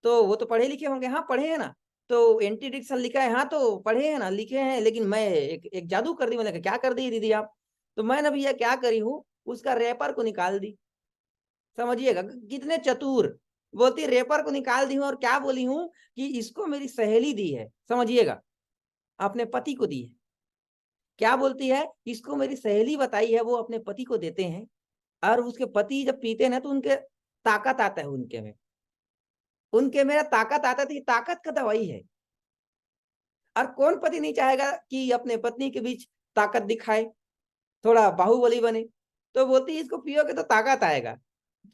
तो वो तो पढ़े लिखे होंगे, हाँ पढ़े हैं ना, तो एंटी एडिक्शन लिखा है, हाँ तो पढ़े हैं ना, लिखे हैं, लेकिन मैं एक जादू कर दी। मैंने क्या कर दी दीदी आप, तो मैं ना भैया क्या करी हूँ, उसका रैपर को निकाल दी। समझिएगा कितने चतुर, बोलती रेपर को निकाल दी हूं और क्या बोली हूं कि इसको मेरी सहेली दी है। समझिएगा अपने पति को दी है, क्या बोलती है, इसको मेरी सहेली बताई है, वो अपने पति को देते हैं और उसके पति जब पीते हैं ना तो उनके ताकत आता है, उनके मेरा ताकत आता है, तो ये ताकत का दवाई है। और कौन पति नहीं चाहेगा कि अपने पत्नी के बीच ताकत दिखाए, थोड़ा बाहुबली बने। तो बोलती है इसको पियोगे तो ताकत आएगा,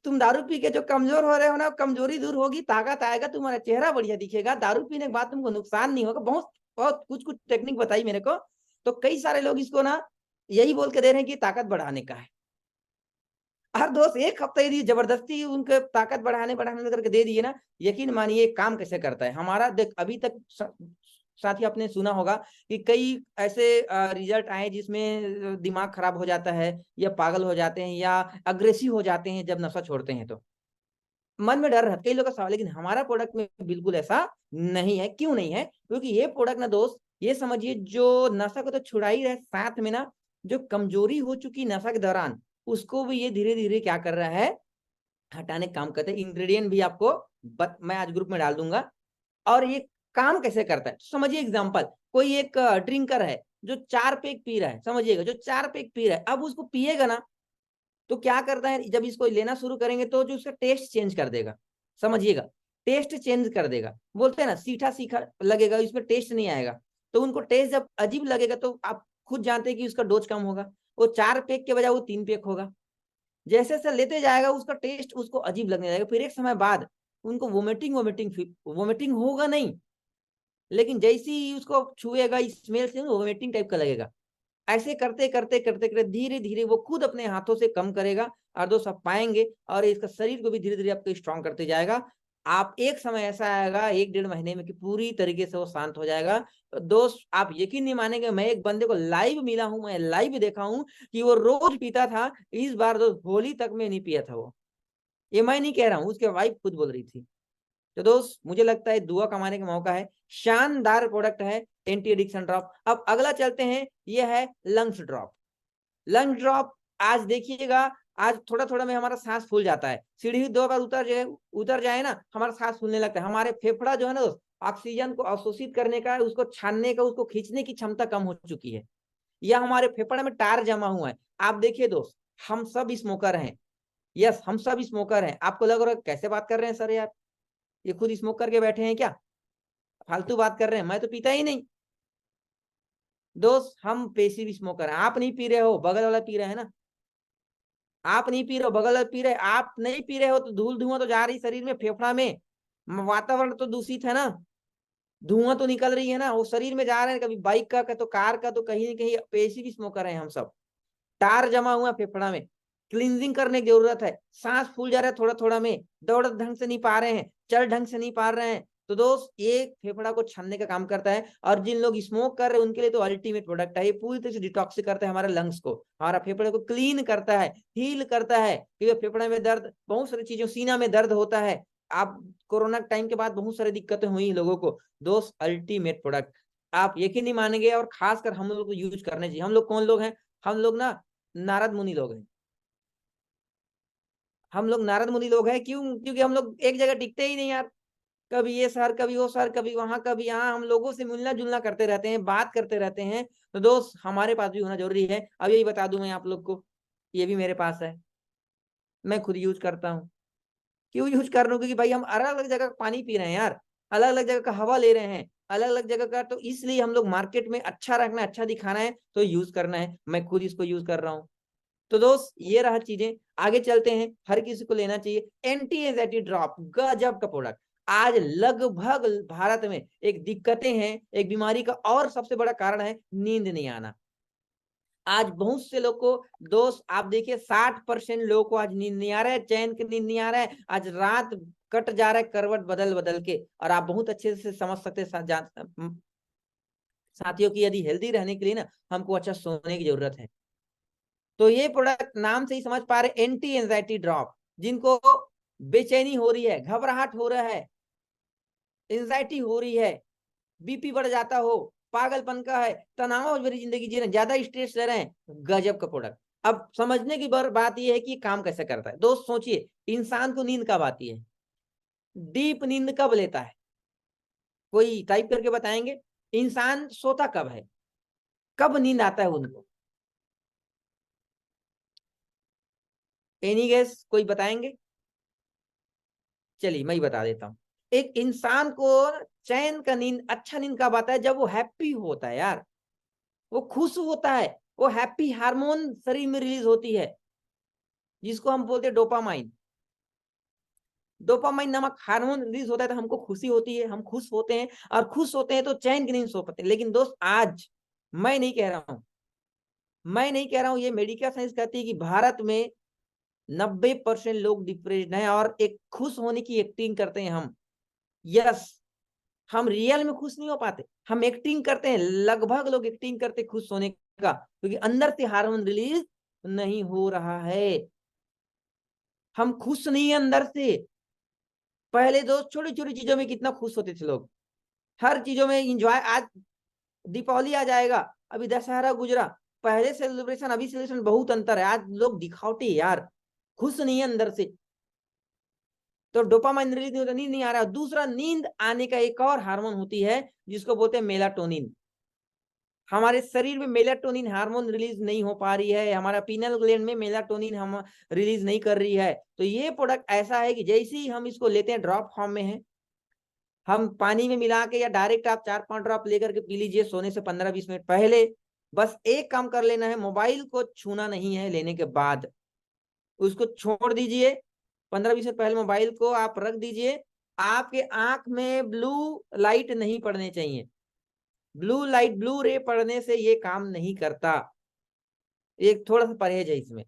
तुम दारू पी के जो कमजोर हो रहे हो ना, कमजोरी दूर होगी, ताकत आएगा, तुम्हारा चेहरा बढ़िया दिखेगा, दारू पीने के बाद तुमको नुकसान नहीं होगा। बहुत बहुत कुछ कुछ टेक्निक बताई मेरे को, तो कई सारे लोग इसको ना यही बोल के दे रहे हैं कि ताकत बढ़ाने का है। हर दोस्त 1 हफ्ते यदि जबरदस्ती उनके ताकत बढ़ाने बढ़ाने करके दे दिए ना, यकीन मानिए काम कैसे करता है हमारा। देख अभी तक साथी आपने सुना होगा कि कई ऐसे रिजल्ट आए जिसमें दिमाग खराब हो जाता है या पागल हो जाते हैं या अग्रेसिव हो जाते हैं जब नशा छोड़ते हैं, तो मन में डर रहता है कई लोगों का सवाल। लेकिन हमारा प्रोडक्ट में बिल्कुल ऐसा नहीं है। क्यों नहीं है, क्योंकि ये प्रोडक्ट ना दोस्त ये समझिए जो नशा को तो छुड़ा ही रहे, साथ में ना जो कमजोरी हो चुकी नशा के दौरान उसको भी ये धीरे धीरे क्या कर रहा है, हटाने का काम करते हैं। इंग्रेडिएंट भी आपको मैं आज ग्रुप में डाल दूंगा। और ये काम कैसे करता है समझिए, एग्जाम्पल कोई एक ड्रिंकर है जो 4 पैक पी रहा है, समझिएगा जो 4 पैक पी रहा है, अब उसको पिएगा ना तो क्या करता है, जब इसको लेना शुरू करेंगे तो जो उसका टेस्ट चेंज कर देगा। समझिएगा टेस्ट चेंज कर देगा, बोलते हैं ना सीठा सीखा लगेगा, इसमें टेस्ट नहीं आएगा। तो उनको टेस्ट जब अजीब लगेगा तो आप खुद जानते हैं कि उसका डोज कम होगा, वो 4 पैक के बजाय वो 3 पैक होगा। जैसे जैसे लेते जाएगा उसका टेस्ट उसको अजीब लगने लगेगा, फिर एक समय बाद उनको वोमिटिंग वोमिटिंग वोमिटिंग होगा नहीं, लेकिन जैसे ही उसको छुएगा स्मेल से वोमिटिंग टाइप का लगेगा। ऐसे करते करते करते करते धीरे धीरे वो खुद अपने हाथों से कम करेगा और दोस्त आप पाएंगे, और इसका शरीर को भी धीरे धीरे आपको स्ट्रांग करते जाएगा। आप एक समय ऐसा आएगा 1-1.5 महीने में कि पूरी तरीके से वो शांत हो जाएगा। तो दोस्त आप यकीन नहीं मानेंगे, मैं एक बंदे को लाइव मिला हूं, मैं लाइव देखा हूं कि वो रोज पीता था, इस बार दोस्त होली तक में नहीं पिया था वो। ये मैं नहीं कह रहा हूँ, उसके वाइफ खुद बोल रही थी। तो दोस्त मुझे लगता है दुआ कमाने का मौका है, शानदार प्रोडक्ट है एंटी एडिक्शन ड्रॉप। अब अगला चलते हैं, ये है लंग्स ड्रॉप। लंग्स ड्रॉप आज देखिएगा, आज थोड़ा थोड़ा में हमारा सांस फूल जाता है, सीढ़ी 2 बार उतर जाए ना हमारा सांस फूलने लगता है। हमारे फेफड़ा जो है ना दोस्त ऑक्सीजन को अवशोषित करने का, उसको छानने का, उसको खींचने की क्षमता कम हो चुकी है, या हमारे फेफड़े में टार जमा हुआ है। आप देखिए दोस्त हम सब स्मोकर हैं, यस हम सब स्मोकर हैं। आपको लग रहा है कैसे बात कर रहे हैं सर यार, ये खुद स्मोक करके बैठे हैं क्या, फालतू बात कर रहे हैं, मैं तो पीता ही नहीं। दोस्त हम पेसिव स्मोकर हैं, आप नहीं पी रहे हो बगल वाला पी रहे है ना, आप नहीं पी रहे हो बगल वाला पी रहे, आप नहीं पी रहे हो तो धूल धुआं तो जा रही शरीर में, फेफड़ा में, वातावरण तो दूषित है ना, धुआं तो निकल रही है ना, वो शरीर में जा रहे हैं, कभी बाइक का तो कार का, तो कहीं ना कहीं पेसिव स्मोकर हैं हम सब। टार जमा हुआ फेफड़ा में, क्लींजिंग करने की जरूरत है। सांस फूल जा रहा है थोड़ा थोड़ा में, दौड़ ढंग से नहीं पा रहे हैं, चल ढंग से नहीं पा रहे हैं, तो दोस्त ये फेफड़ा को छानने का काम करता है, और जिन लोग स्मोक कर रहे हैं उनके लिए तो अल्टीमेट प्रोडक्ट है। ये पूरी तरह से डिटॉक्सिक करता है हमारे लंग्स को, हमारा फेफड़े को क्लीन करता है, हील करता है। क्योंकि फेफड़े में दर्द, बहुत सारी चीजों, सीना में दर्द होता है। आप कोरोना टाइम के बाद बहुत सारी दिक्कतें हुई लोगों को, दोस्त अल्टीमेट प्रोडक्ट आप यकीन नहीं मानेंगे। और खासकर हम लोग को यूज करने चाहिए। हम लोग कौन लोग हैं? हम लोग ना नारद मुनि लोग हैं। हम लोग नारद मुनि लोग हैं, क्यों? क्योंकि हम लोग एक जगह टिकते ही नहीं यार। कभी ये शहर, कभी वो शहर, कभी वहां, कभी यहाँ। हम लोगों से मिलना जुलना करते रहते हैं, बात करते रहते हैं। तो दोस्त हमारे पास भी होना जरूरी है। अब यही बता दूं मैं आप लोग को, ये भी मेरे पास है, मैं खुद यूज करता हूँ। क्यों यूज कर रहा हूँ? क्योंकि भाई हम अलग अलग जगह का पानी पी रहे हैं यार, अलग अलग जगह का हवा ले रहे हैं, अलग अलग जगह का। तो इसलिए हम लोग मार्केट में अच्छा रखना है, अच्छा दिखाना है, तो यूज करना है। मैं खुद इसको यूज कर रहा हूँ। तो दोस्त ये रहा चीजें। आगे चलते हैं। हर किसी को लेना चाहिए एंटी एंजाइटी ड्रॉप, गजब का प्रोडक्ट। आज लगभग भारत में एक दिक्कतें हैं, एक बीमारी का और सबसे बड़ा कारण है नींद नहीं आना। आज बहुत से लोग को, दोस्त आप देखिए 60% लोगों को आज नींद नहीं आ रहा है, चैन की नींद नहीं आ रहा है। आज रात कट जा रहा है करवट बदल बदल के। और आप बहुत अच्छे से समझ सकते साथियों की, यदि हेल्दी रहने के लिए ना हमको अच्छा सोने की जरूरत है। तो ये प्रोडक्ट नाम से ही समझ पा रहे, एंटी एंजाइटी ड्रॉप। जिनको बेचैनी हो रही है, घबराहट हो रहा है, एंजाइटी हो रही है, बीपी बढ़ जाता हो, पागलपन का है, तनाव भरी जिंदगी जी रहे हैं, ज्यादा स्ट्रेस ले रहे हैं, गजब का प्रोडक्ट। अब समझने की बात यह है कि काम कैसे करता है। दोस्त सोचिए, इंसान को नींद कब आती है? डीप नींद कब लेता है? कोई टाइप करके बताएंगे। इंसान सोता कब है? कब नींद आता है उनको? Any guess? कोई बताएंगे? चलिए मैं ही बता देता हूँ। एक इंसान को चैन का नींद, अच्छा नींद कब आता है? जब वो हैप्पी होता है यार, वो खुश होता है, वो हैप्पी हार्मोन शरीर में रिलीज होती है, जिसको हम बोलते हैं डोपामाइन। डोपामाइन नामक हार्मोन रिलीज होता है तो हमको खुशी होती है, हम खुश होते हैं, और खुश होते हैं तो चैन की नींद सो पाते हैं। लेकिन दोस्त आज मैं नहीं कह रहा हूं, मैं नहीं कह रहा हूं, ये मेडिकल साइंस कहती है कि भारत में 90% लोग डिप्रेस्ड हैं और एक खुश होने की एक्टिंग करते हैं हम। यस, हम रियल में खुश नहीं हो पाते, हम एक्टिंग करते हैं। लगभग लोग एक्टिंग करते खुश होने का, क्योंकि अंदर से हार्मोन रिलीज नहीं हो रहा है। हम खुश नहीं है अंदर से। पहले दोस्त छोटी छोटी चीजों में कितना खुश होते थे लोग, हर चीजों में इंजॉय। आज दीपावली आ जाएगा, अभी दशहरा गुजरा, पहले सेलिब्रेशन अभी सेलिब्रेशन बहुत अंतर है। आज लोग दिखावटी यार, खुश नहीं है अंदर से। तो डोपामाइन रिलीज नहीं होता, नींद नहीं आ रहा। दूसरा, नींद आने का एक और हार्मोन होती है जिसको बोलते हैं मेलाटोनिन। हमारे शरीर में मेलाटोनिन हार्मोन रिलीज नहीं हो पा रही है, हमारा पीनल ग्लैंड में मेलाटोनिन हम रिलीज नहीं कर रही है। तो ये प्रोडक्ट ऐसा है कि जैसे ही हम इसको लेते हैं, ड्रॉप फॉर्म में है, हम पानी में मिला के या डायरेक्ट आप 4-5 ड्रॉप लेकर के पी लीजिए सोने से 15-20 मिनट पहले। बस एक काम कर लेना है, मोबाइल को छूना नहीं है लेने के बाद, उसको छोड़ दीजिए। 15-20 मिनट पहले मोबाइल को आप रख दीजिए। आपके आंख में ब्लू लाइट नहीं पड़ने चाहिए। ब्लू लाइट, ब्लू रे पड़ने से ये काम नहीं करता। एक थोड़ा सा परहेज है इसमें।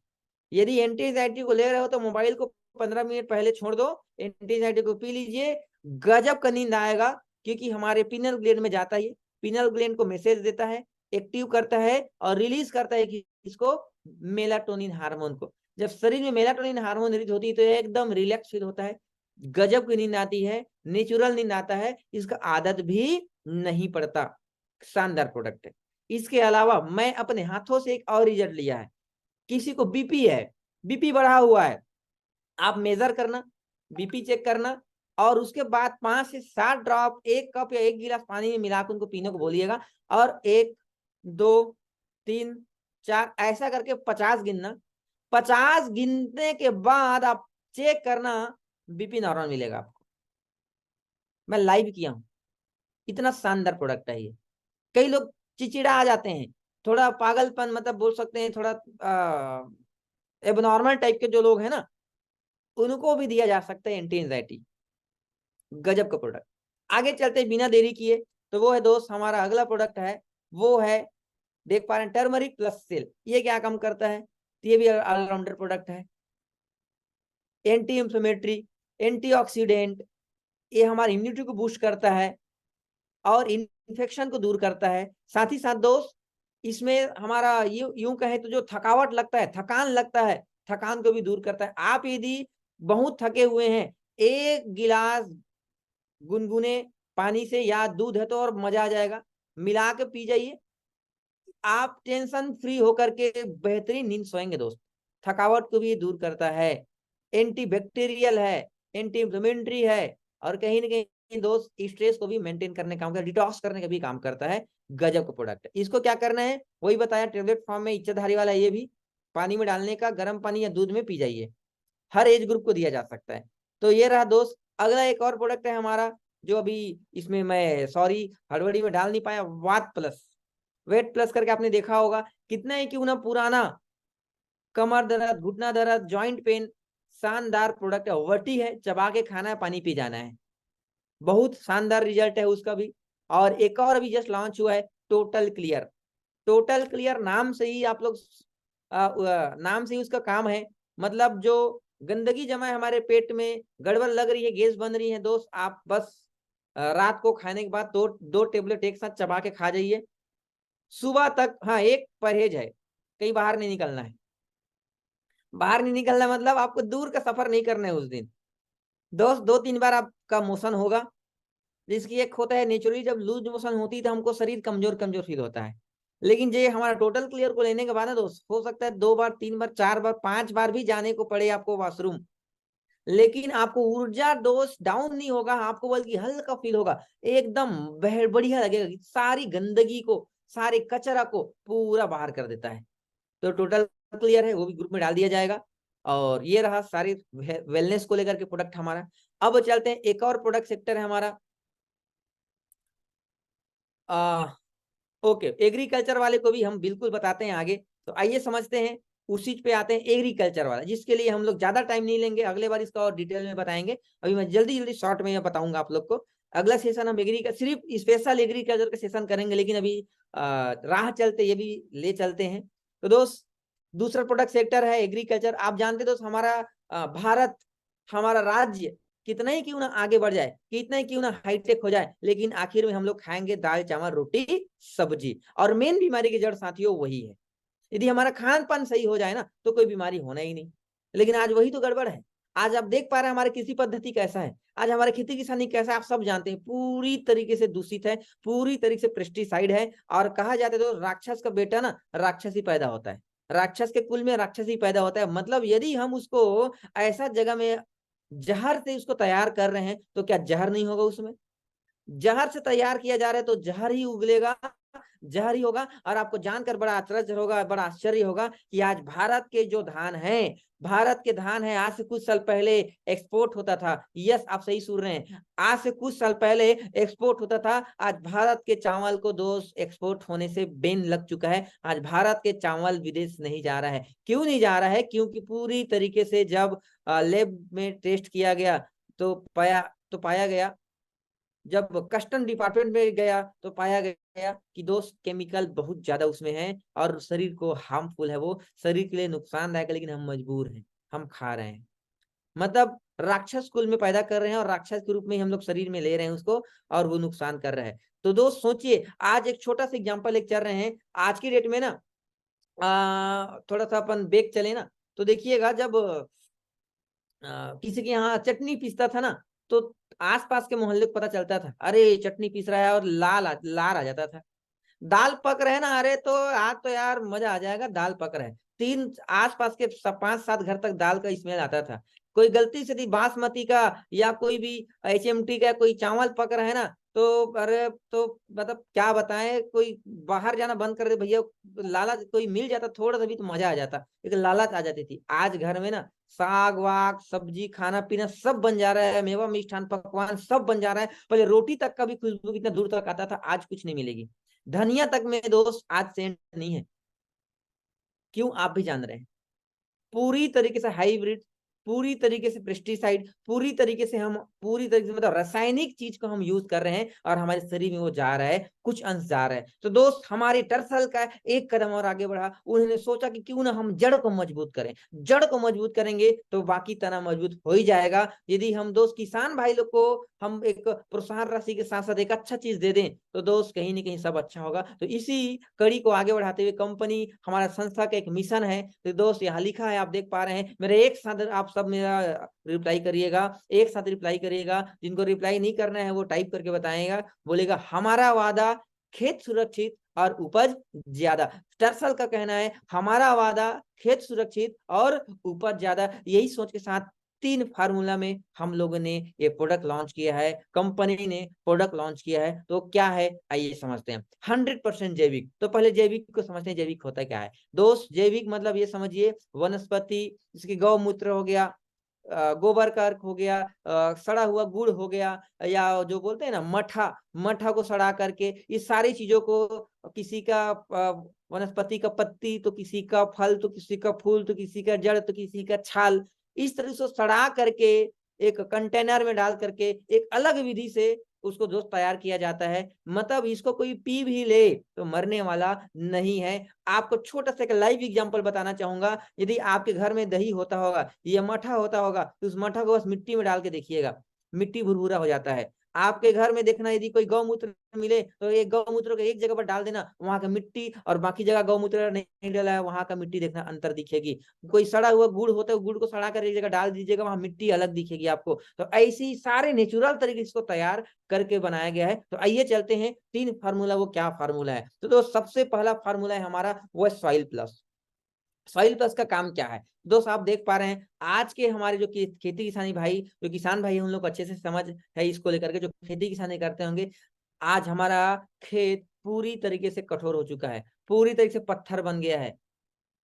यदि एंटी एंजाइटी को ले रहे हो तो मोबाइल को 15 मिनट पहले छोड़ दो, एंटी एंजाइटी को पी लीजिए, गजब का नींद आएगा। क्योंकि हमारे पिनल ग्लैंड में जाता है, पिनल ग्लैंड को मैसेज देता है, एक्टिव करता है और रिलीज करता है कि इसको, मेलाटोनिन हार्मोन को। जब शरीर में मेलाटोनिन हार्मोन रिलीज होती है तो एकदम रिलैक्स फील होता है, गजब की नींद आती है, नेचुरल नींद आता है, इसका आदत भी नहीं पड़ता। शानदार प्रोडक्ट है। इसके अलावा मैं अपने हाथों से एक और रिजल्ट लिया है। किसी को बीपी है, बीपी बढ़ा हुआ है, आप मेजर करना, बीपी चेक करना, और उसके बाद 5 से 7 ड्रॉप एक कप या एक गिलास पानी में मिलाकर उनको पीने को बोलिएगा। और 1, 2, 3, 4 ऐसा करके 50 गिनना। 50 गिनने के बाद आप चेक करना, बीपी नॉर्मल मिलेगा आपको। मैं लाइव किया हूं, इतना शानदार प्रोडक्ट है ये। कई लोग चिचिड़ा आ जाते हैं, थोड़ा पागलपन, मतलब बोल सकते हैं थोड़ा एबनॉर्मल टाइप के जो लोग हैं ना, उनको भी दिया जा सकता है एंटी एंजाइटी, गजब का प्रोडक्ट। आगे चलते बिना देरी किए, तो वो है दोस्त हमारा अगला प्रोडक्ट है, वो है, देख पा रहे हैं, टर्मरिक प्लस सेल। ये क्या काम करता है? तो ये भी ऑलराउंडर प्रोडक्ट है। एंटी इंफ्लेमेटरी, एंटीऑक्सीडेंट, ये हमारी इम्यूनिटी को बूस्ट करता है और इन्फेक्शन को दूर करता है। साथ ही साथ दोस्त इसमें हमारा यूं कहें तो जो थकावट लगता है, थकान लगता है, थकान को भी दूर करता है। आप यदि बहुत थके हुए हैं, 1 गिलास गुनगुने पानी से या दूध है तो और मजा आ जाएगा, मिला के पी जाइए, आप टेंशन फ्री होकर के बेहतरीन नींद सोएंगे दोस्त। थकावट को भी दूर करता है, एंटीबैक्टीरियल है, एंटी इंफ्लेमेटरी है, और कहीं ना कहीं दोस्त स्ट्रेस को भी मेंटेन करने काम करता है, डिटॉक्स करने का भी काम करता है। गजब का प्रोडक्ट है। इसको क्या करना है वही बताया, टेबलेट फॉर्म में इच्छाधारी वाला, ये भी पानी में डालने का, गर्म पानी या दूध में पी जाइए, हर एज ग्रुप को दिया जा सकता है। तो ये रहा दोस्त। अगला एक और प्रोडक्ट है हमारा, जो अभी इसमें मैं सॉरी हड़बड़ी में डाल नहीं पाया, वाट प्लस। वेट प्लस करके आपने देखा होगा, कितना ही क्यों ना पुराना कमर दर्द, घुटना दर्द, जॉइंट पेन, शानदार प्रोडक्ट है। वटी है, चबा के खाना है, पानी पी जाना है, बहुत शानदार रिजल्ट है उसका भी। और एक और अभी जस्ट लॉन्च हुआ है, टोटल क्लियर। टोटल क्लियर नाम से ही आप लोग नाम से ही उसका काम है, मतलब जो गंदगी जमा है हमारे पेट में, गड़बड़ लग रही है, गैस बन रही है दोस्त, आप बस रात को खाने के बाद दो टेबलेट एक साथ चबा के खा जाइए सुबह तक। हाँ, एक परहेज है, कहीं बाहर नहीं निकलना है। बाहर नहीं निकलना मतलब आपको दूर का सफर नहीं करना है उस दिन दोस्त। 2-3 बार आपका मोशन होगा, जिसकी एक होता है नेचुरली, जब लूज मोशन होती है तो हमको शरीर कमजोर कमजोर फील होता है। लेकिन ये हमारा टोटल क्लियर को लेने के बाद ना दोस्त, हो सकता है 2 बार, 3 बार, 4 बार, 5 बार भी जाने को पड़े आपको वॉशरूम, लेकिन आपको ऊर्जा डोज डाउन नहीं होगा, आपको बल्कि हल्का फील होगा, एकदम बढ़िया लगेगा। सारी गंदगी को, सारे कचरा को पूरा बाहर कर देता है। तो टोटल क्लियर है, वो भी ग्रुप में डाल दिया जाएगा। और ये रहा सारे वेलनेस को लेकर के प्रोडक्ट हमारा। अब चलते हैं, एक और प्रोडक्ट सेक्टर है हमारा, ओके, एग्रीकल्चर वाले को भी हम बिल्कुल बताते हैं आगे। तो आइए समझते हैं, उसी पे आते हैं, एग्रीकल्चर वाला, जिसके लिए हम लोग ज्यादा टाइम नहीं लेंगे, अगले बार इसका और डिटेल में बताएंगे। अभी मैं जल्दी जल्दी शॉर्ट में बताऊंगा आप लोग को। अगला सेशन हम सिर्फ स्पेशल एग्रीकल्चर का सेशन करेंगे, लेकिन अभी राह चलते ये भी ले चलते हैं। तो दोस्त दूसरा प्रोडक्ट सेक्टर है एग्रीकल्चर। आप जानते दोस्त, हमारा भारत, हमारा राज्य कितना ही क्यों ना आगे बढ़ जाए, कितना ही क्यों ना हाईटेक हो जाए, लेकिन आखिर में हम लोग खाएंगे दाल चावल रोटी सब्जी। और मेन बीमारी की जड़ साथियों वही है। यदि हमारा खान पान सही हो जाए ना तो कोई बीमारी होना ही नहीं, लेकिन आज वही तो गड़बड़ है। आज आप देख पा रहे हैं हमारे कृषि पद्धति कैसा है, आज हमारे खेती किसानी कैसा है, आप सब जानते हैं, पूरी तरीके से दूषित है, पूरी तरीके से पेस्टिसाइड है। और कहा जाता है तो राक्षस का बेटा ना राक्षस ही पैदा होता है, राक्षस के कुल में राक्षस ही पैदा होता है। मतलब यदि हम उसको ऐसा जगह में जहर से उसको तैयार कर रहे हैं, तो क्या जहर नहीं होगा उसमें? जहर से तैयार किया जा रहा है तो जहर ही उगलेगा, जहर ही होगा। और आपको जानकर बड़ा आश्चर्य होगा, बड़ा आश्चर्य होगा कि आज भारत के जो धान है, भारत के धान है, आज से कुछ साल पहले एक्सपोर्ट होता था। यस, आप सही सुन रहे हैं, आज से कुछ साल पहले एक्सपोर्ट होता था। आज भारत के चावल को दोस्त एक्सपोर्ट होने से बैन लग चुका है। आज भारत के चावल विदेश नहीं जा रहा है। क्यों नहीं जा रहा है? क्योंकि पूरी तरीके से जब लैब में टेस्ट किया गया तो पाया गया, जब कस्टम डिपार्टमेंट में गया तो पाया गया कि दोस्त केमिकल बहुत ज्यादा उसमें है और शरीर को हार्मफुल है, वो शरीर के लिए नुकसानदायक है, लेकिन हम मजबूर हैं, हम खा रहे हैं। मतलब राक्षस कुल में पैदा कर रहे हैं और राक्षस के रूप में हम लोग शरीर में ले रहे हैं उसको, और वो नुकसान कर रहा है। तो दोस्त सोचिए, आज एक छोटा सा एग्जांपल एक चल रहे हैं आज की डेट में ना, थोड़ा सा अपन बैक चले ना, तो देखिएगा जब किसी के यहाँ चटनी पीसता था ना, तो आसपास के मोहल्ले को पता चलता था, अरे चटनी पीस रहा है, और लार आ जाता था। दाल पक रहे ना, अरे तो आज तो यार मजा आ जाएगा, दाल पक रहा है। तीन आसपास के 5-7 घर तक दाल का स्मेल आता था। कोई गलती से थी बासमती का या कोई भी HMT का कोई चावल पक रहा है ना, तो अरे तो मतलब क्या बताएं, कोई बाहर जाना बंद कर दे भैया, लालच कोई मिल जाता थोड़ा सा भी तो मजा आ जाता, एक लालच आ जाती थी। आज घर में ना साग वाग सब्जी खाना पीना सब बन जा रहा है, मेवा मिष्ठान पकवान सब बन जा रहा है। पहले रोटी तक का भी खुशबू कितना दूर तक आता था, आज कुछ नहीं मिलेगी। धनिया तक में दोस्त आज सेंट नहीं है। क्यों? आप भी जान रहे हैं, पूरी तरीके से हाइब्रिड, पूरी तरीके से पेस्टिसाइड, पूरी तरीके से मतलब रासायनिक चीज को हम यूज कर रहे हैं और हमारे शरीर में वो जा रहा है। कुछ अंश जा रहा है। तो दोस्त हमारे टर्सल का एक कदम और आगे बढ़ा, उन्होंने सोचा कि क्यों ना हम जड़ को मजबूत करें, जड़ को मजबूत करेंगे तो बाकी तना मजबूत हो ही जाएगा। यदि हम दोस्त किसान भाई लोग को हम एक प्रोत्साहन राशि के साथ साथ एक अच्छा चीज दे दें तो दोस्त कहीं ना कहीं सब अच्छा होगा। तो इसी कड़ी को आगे बढ़ाते हुए कंपनी हमारा संस्था का एक मिशन है। तो दोस्त यहाँ लिखा है, आप देख पा रहे हैं, मेरे एक साथ आप सब मेरा रिप्लाई करिएगा, एक साथ रिप्लाई करिएगा। जिनको रिप्लाई नहीं करना है वो टाइप करके बताएगा, बोलेगा हमारा वादा खेत सुरक्षित और उपज ज्यादा। टर्सल का कहना है हमारा वादा खेत सुरक्षित और उपज ज्यादा। यही सोच के साथ 3 फार्मूला में हम लोगों ने ये प्रोडक्ट लॉन्च किया है, कंपनी ने प्रोडक्ट लॉन्च किया है। तो क्या है आइए समझते हैं। 100% जैविक। तो पहले जैविक को समझते हैं, जैविक होता क्या है दोस्त। जैविक मतलब ये समझिए वनस्पति, इसकी गौमूत्र हो गया, गोबर का अर्क हो गया, सड़ा हुआ गुड़ हो गया, या जो बोलते हैं ना मठा, मठा को सड़ा करके इस सारी चीजों को, किसी का वनस्पति का पत्ती तो किसी का फल तो किसी का फूल तो किसी का जड़ तो किसी का छाल, इस तरह से सड़ा करके एक कंटेनर में डाल करके एक अलग विधि से उसको दोस्त तैयार किया जाता है। मतलब इसको कोई पी भी ले तो मरने वाला नहीं है। आपको छोटा सा एक लाइव एग्जांपल बताना चाहूंगा। यदि आपके घर में दही होता होगा या मठा होता होगा तो उस मठा को बस मिट्टी में डाल के देखिएगा, मिट्टी भुरभुरा हो जाता है। आपके घर में देखना यदि कोई गौमूत्र मिले तो एक गौमूत्र को एक जगह पर डाल देना, वहां का मिट्टी और बाकी जगह गौमूत्र नहीं डाला है वहां का मिट्टी देखना अंतर दिखेगी। कोई सड़ा हुआ गुड़ होता है, गुड़ को सड़ा कर एक जगह डाल दीजिएगा, वहां मिट्टी अलग दिखेगी आपको। तो ऐसे ही सारे नेचुरल तरीके से इसको तैयार करके बनाया गया है। तो आइए चलते हैं 3 फार्मूला, वो क्या फार्मूला है। तो सबसे पहला फार्मूला है हमारा वो है सॉइल प्लस। सॉइल प्लस का काम क्या है दोस्त, आप देख पा रहे हैं आज के हमारे जो खेती किसानी भाई, जो किसान भाई उन लोग अच्छे से समझ है इसको लेकर के, जो खेती किसानी करते होंगे। आज हमारा खेत पूरी तरीके से कठोर हो चुका है, पूरी तरीके से पत्थर बन गया है,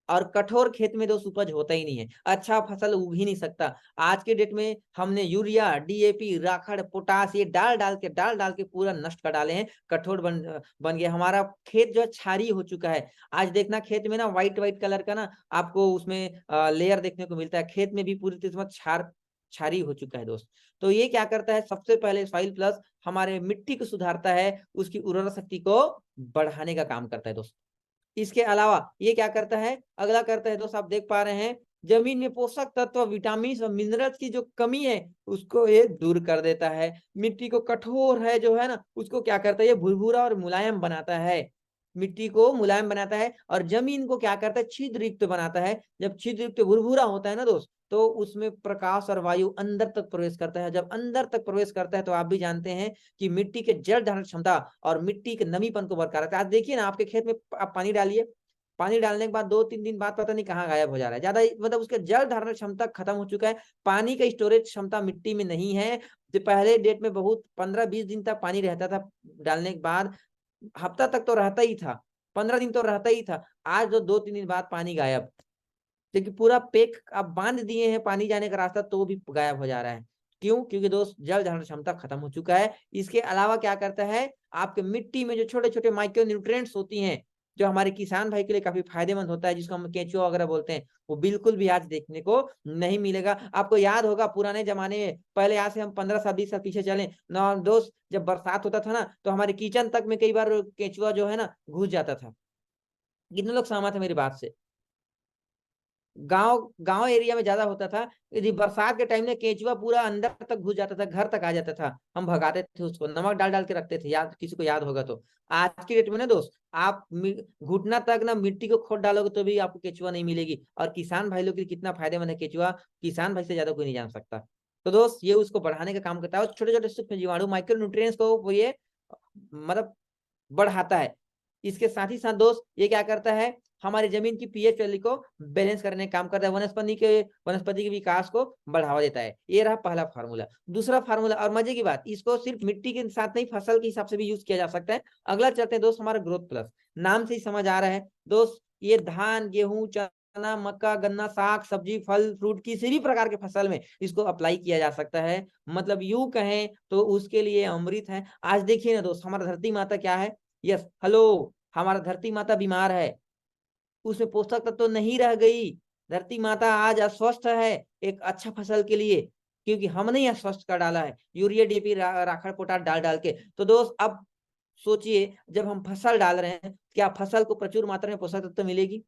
और कठोर खेत में दोस्त उपज होता ही नहीं है, अच्छा फसल उग ही नहीं सकता। आज के डेट में हमने यूरिया, डीएपी, राखड़, पोटास ये डाल डाल के पूरा नष्ट कर डाले हैं। कठोर बन गया हमारा खेत, जो है क्षारीय हो चुका है। आज देखना खेत में ना व्हाइट व्हाइट कलर का ना आपको उसमें लेयर देखने को मिलता है, खेत में भी पूरी तरह से क्षारीय हो चुका है दोस्त। तो ये क्या करता है, सबसे पहले सॉइल प्लस हमारे मिट्टी को सुधारता है, उसकी उर्वरक शक्ति को बढ़ाने का काम करता है दोस्त। इसके अलावा ये क्या करता है, अगला करता है दोस्त, आप देख पा रहे हैं जमीन में पोषक तत्व, विटामिन और मिनरल्स की जो कमी है उसको ये दूर कर देता है। मिट्टी को कठोर है जो है ना उसको क्या करता है, ये भुरभुरा और मुलायम बनाता है, मिट्टी को मुलायम बनाता है। और जमीन को क्या करता है, छिद्र युक्त बनाता है। जब छिद्र युक्त भुरभुरा होता है ना दोस्त, तो उसमें प्रकाश और वायु अंदर तक प्रवेश करता है। जब अंदर तक प्रवेश करता है तो आप भी जानते हैं कि मिट्टी के जल धारण क्षमता और मिट्टी के नमीपन को बरकरार रखता है। आज देखिए ना आपके खेत में आप पानी डालिए, पानी डालने के बाद 2-3 दिन बाद पता नहीं कहाँ गायब हो जा रहा है, ज्यादा मतलब उसके जल धारण क्षमता खत्म हो चुका है। पानी का स्टोरेज क्षमता मिट्टी में नहीं है। जो पहले डेट में बहुत 15-20 दिन तक पानी रहता था डालने के बाद, हफ्ता तक तो रहता ही था, 15 दिन तो रहता ही था। आज तो 2-3 दिन बाद पानी गायब, क्योंकि पूरा पेक आप बांध दिए हैं पानी जाने का रास्ता तो भी गायब हो जा रहा है। क्यों? क्योंकि दोस्त जल धारण क्षमता खत्म हो चुका है। इसके अलावा क्या करता है, आपके मिट्टी में जो छोटे छोटे माइक्रो न्यूट्रिएंट्स होती हैं, जो हमारे किसान भाई के लिए काफी फायदेमंद होता है, जिसको हम केंचुआ वगैरह बोलते हैं, वो बिल्कुल भी आज देखने को नहीं मिलेगा। आपको याद होगा पुराने जमाने में, पहले यहाँ से हम 15 साल 20 साल पीछे चले ना दोस्त, जब बरसात होता था ना तो हमारे किचन तक में कई बार केंचुआ जो है ना घुस जाता था। कितने लोग सहमत है मेरी बात से? गांव गांव एरिया में ज्यादा होता था। यदि बरसात के टाइम में केंचुआ पूरा अंदर तक घुस जाता था, घर तक आ जाता था, हम भगाते थे उसको, नमक डाल डाल के रखते थे, याद किसी को याद होगा तो। आज की डेट में ना दोस्त आप घुटना तक ना मिट्टी को खोद डालोगे तो भी आपको केंचुआ नहीं मिलेगी। और किसान भाई लोग के लिए कितना फायदेमंद है केंचुआ, किसान भाई से ज्यादा कोई नहीं जान सकता। तो दोस्त ये उसको बढ़ाने का काम करता है, और छोटे छोटे सूक्ष्म जीवाणु माइक्रो न्यूट्रिएंट्स को वो ये मतलब बढ़ाता है। इसके साथ ही साथ दोस्त ये क्या करता है, हमारी जमीन की पीएच वैल्यू को बैलेंस करने का काम करता है, वनस्पति के विकास को बढ़ावा देता है। ये रहा पहला फार्मूला। दूसरा फार्मूला, और मजे की बात, इसको सिर्फ मिट्टी के साथ नहीं फसल के हिसाब से भी यूज किया जा सकता है। अगला चलते हैं दोस्त, हमारा ग्रोथ प्लस, नाम से ही समझ आ रहा है दोस्त, ये धान, गेहूं, चना, मक्का, गन्ना, साग सब्जी, फल फ्रूट, किसी भी प्रकार के फसल में इसको अप्लाई किया जा सकता है। मतलब यूं कहें तो उसके लिए अमृत है। आज देखिए ना दोस्त, हमारा धरती माता क्या है, यस हेलो, हमारा धरती माता बीमार है, उसमें पोषक तत्व तो नहीं रह गई। धरती माता आज अस्वस्थ है एक अच्छा फसल के लिए, क्योंकि हमने ही अस्वस्थ कर डाला है यूरिया डीपी राखड़ पोटास डाल डाल के। तो दोस्त अब सोचिए, जब हम फसल डाल रहे हैं, क्या फसल को प्रचुर मात्रा में पोषक तत्व मिलेगी?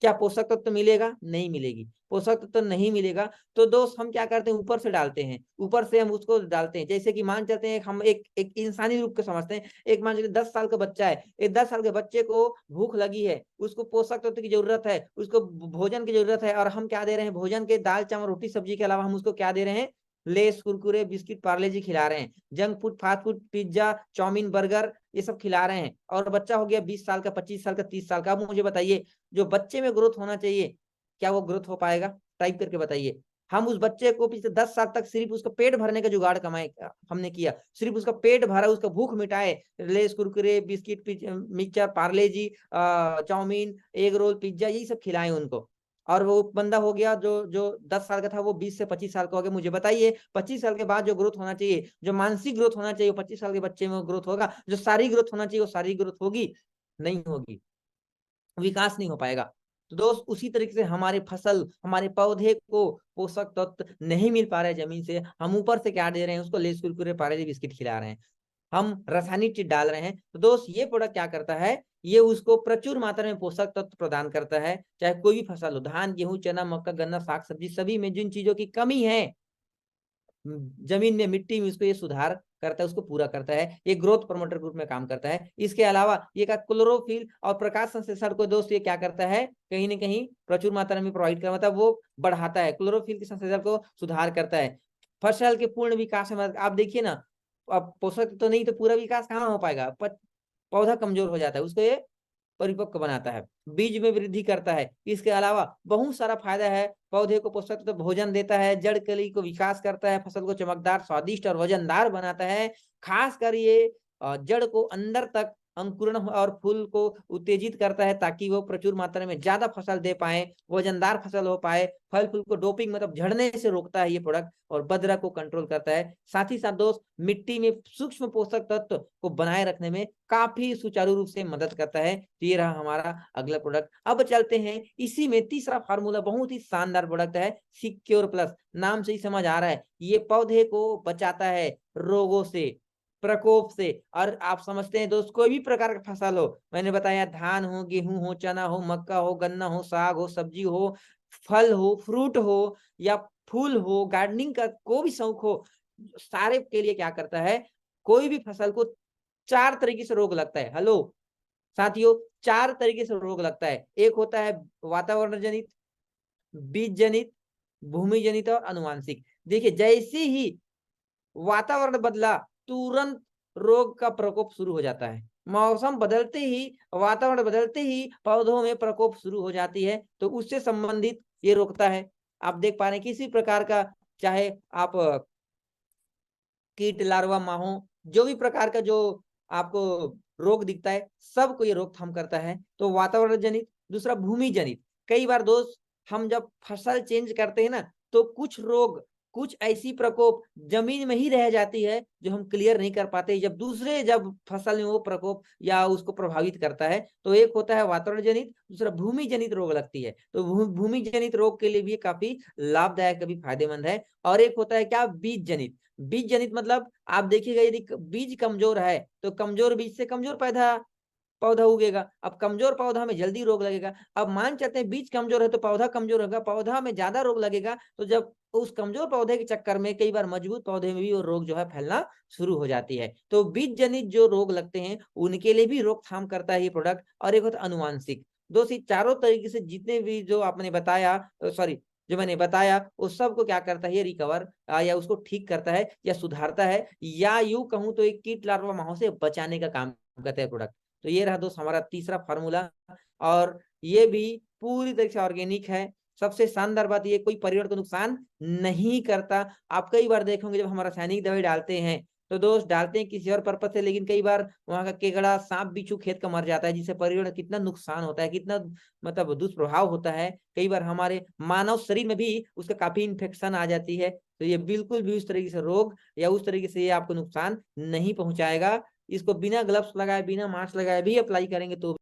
क्या पोषक तत्व मिलेगा? नहीं मिलेगी। पोषक तत्व नहीं मिलेगा तो दोस्त हम क्या करते हैं, ऊपर से डालते हैं, ऊपर से हम उसको डालते हैं। जैसे कि मान चलते हैं, हम एक इंसानी रूप को समझते हैं। एक मान लीजिए 10 साल का बच्चा है, एक 10 साल के बच्चे को भूख लगी है, उसको पोषक तत्व की जरूरत है, उसको भोजन की जरूरत है, और हम क्या दे रहे हैं, भोजन के दाल चावल रोटी सब्जी के अलावा हम उसको क्या दे रहे हैं, Lay's Kurkure biscuit Parle G खिला रहे हैं, junk food fast food pizza chow mein burger ये सब खिला रहे हैं। और बच्चा हो गया 20 साल का, 25 साल का, 30 साल का। अब मुझे बताइए, जो बच्चे में ग्रोथ होना चाहिए, क्या वो ग्रोथ हो पाएगा? टाइप करके बताइए। हम उस बच्चे को पिछले 10 साल तक सिर्फ उसका पेट भरने का जुगाड़ कमाए हमने किया, सिर्फ उसका पेट भरा, उसका भूख मिटाए, Lay's Kurkure biscuit mixture Parle G chowmein egg roll pizza यही सब खिलाए उनको। और वो बंदा हो गया जो जो 10 साल का था, वो 20 से 25 साल का हो गया। मुझे बताइए 25 साल के बाद जो ग्रोथ होना चाहिए, जो मानसिक ग्रोथ होना चाहिए, वो 25 साल के बच्चे में ग्रोथ होगा? जो शारीरिक ग्रोथ होना चाहिए, वो शारीरिक ग्रोथ होगी? नहीं होगी, विकास नहीं हो पाएगा। तो दोस्त उसी तरीके से हमारे फसल, हमारे पौधे को पोषक तत्व नहीं मिल पा रहे जमीन से, हम ऊपर से क्या दे रहे हैं, उसको लेस कुरकुरे पार्ले बिस्किट खिला रहे हैं, हम रासायनिक चीज डाल रहे हैं। तो दोस्त ये प्रोडक्ट क्या करता है, ये उसको प्रचुर मात्रा में पोषक तत्व प्रदान करता है। चाहे कोई भी फसल हो, धान गेहूं चना मक्का गन्ना साग सब्जी, सभी में जिन चीजों की कमी है जमीन में मिट्टी में, उसको ये सुधार करता है, उसको पूरा करता है, ये ग्रोथ प्रमोटर ग्रुप में काम करता है। इसके अलावा ये का क्लोरोफिल और प्रकाश संश्लेषण को दोस्त ये क्या करता है, कहीं ना कहीं प्रचुर मात्रा में प्रोवाइड कर, मतलब वो बढ़ाता है, क्लोरोफिल के संश्लेषण को सुधार करता है। फसल के पूर्ण विकास में आप देखिए ना, अब पोषक तो नहीं तो पूरा विकास कहाँ हो पाएगा, पौधा कमजोर हो जाता है, उसको ये परिपक्व बनाता है, बीज में वृद्धि करता है। इसके अलावा बहुत सारा फायदा है, पौधे को पोषक तत्व भोजन देता है, जड़ कली को विकास करता है, फसल को चमकदार स्वादिष्ट और वजनदार बनाता है। खासकर ये जड़ को अंदर तक अंकुरण और फूल को उत्तेजित करता है, ताकि वो प्रचुर मात्रा में ज्यादा फसल दे पाए, वजनदार फसल हो पाए। फल फूल को डोपिंग मतलब झड़ने से रोकता है ये प्रोडक्ट, और बदरा को कंट्रोल करता है। साथ ही साथ दोस्त मिट्टी में सूक्ष्म पोषक तत्व को बनाए रखने में काफी सुचारू रूप से मदद करता है। तो ये रहा हमारा अगला प्रोडक्ट। अब चलते हैं इसी में तीसरा फार्मूला, बहुत ही शानदार प्रोडक्ट है सिक्योर प्लस। नाम से ही समझ आ रहा है, ये पौधे को बचाता है रोगों से, प्रकोप से। और आप समझते हैं दोस्त, कोई भी प्रकार का फसल हो, मैंने बताया धान हो गेहूं हो चना हो मक्का हो गन्ना हो साग हो सब्जी हो फल हो फ्रूट हो या फूल हो, गार्डनिंग का कोई भी शौक हो, सारे के लिए क्या करता है, कोई भी फसल को 4 तरीके से रोग लगता है। हेलो साथियों, 4 तरीके से रोग लगता है। एक होता है वातावरण जनित, बीज जनित, भूमि जनित और अनुवांशिक। देखिए जैसे ही वातावरण बदला, तुरंत रोग का प्रकोप शुरू हो जाता है। मौसम बदलते ही, वातावरण बदलते ही पौधों में प्रकोप शुरू हो जाती है, तो उससे संबंधित ये रोकता है। आप देख पा रहे हैं किसी प्रकार का, चाहे आप कीट लार्वा माहो, जो भी प्रकार का जो आपको रोग दिखता है, सबको ये रोकथाम करता है। तो वातावरण जनित। दूसरा भूमि जनित। कई बार दोस्त हम जब फसल चेंज करते हैं ना, तो कुछ रोग, कुछ ऐसी प्रकोप जमीन में ही रह जाती है जो हम क्लियर नहीं कर पाते, जब फसल में वो प्रकोप या उसको प्रभावित करता है। तो एक होता है वातावरण जनित, दूसरा भूमि जनित रोग लगती है। तो भूमि जनित रोग के लिए भी काफी लाभदायक, कभी फायदेमंद है। और एक होता है क्या, बीज जनित। बीज जनित मतलब आप देखिएगा, यदि बीज कमजोर है तो कमजोर बीज से कमजोर पौधा उगेगा। अब कमजोर पौधा में जल्दी रोग लगेगा। अब मान चाहते हैं बीज कमजोर है तो पौधा कमजोर होगा, पौधा में ज्यादा रोग लगेगा। तो जब उस कमजोर पौधे के चक्कर में कई बार मजबूत पौधे में भी वो रोग जो है फैलना शुरू हो जाती है। तो बीज जनित जो रोग लगते हैं उनके लिए भी रोकथाम करता है ये प्रोडक्ट। और एक होता है अनुवांशिक। दोस्तों चारों तरीके से जितने भी जो आपने बताया, सॉरी जो मैंने बताया, उस सब को क्या करता है, ये रिकवर या उसको ठीक करता है या सुधारता है, या यूं कहूं तो एक कीट लार्वा माहों से बचाने का काम करता है प्रोडक्ट। तो ये रहा दोस्त हमारा तीसरा फार्मूला, और ये भी पूरी तरह से ऑर्गेनिक है। सबसे शानदार बात, ये कोई पर्यावरण को नुकसान नहीं करता। आप कई बार देखोगे जब हम रासायनिक दवाई डालते हैं, तो दोस्त डालते हैं किसी और पर्पज से, लेकिन कई बार वहां का केकड़ा सांप बिच्छू खेत का मर जाता है, जिससे पर्यावरण कितना नुकसान होता है, कितना मतलब दुष्प्रभाव होता है। कई बार हमारे मानव शरीर में भी उसका काफी इन्फेक्शन आ जाती है। तो ये बिल्कुल भी उस तरीके से रोग या उस तरीके से ये आपको नुकसान नहीं पहुंचाएगा। इसको बिना ग्लव्स लगाए बिना मास्क लगाए भी अप्लाई करेंगे तो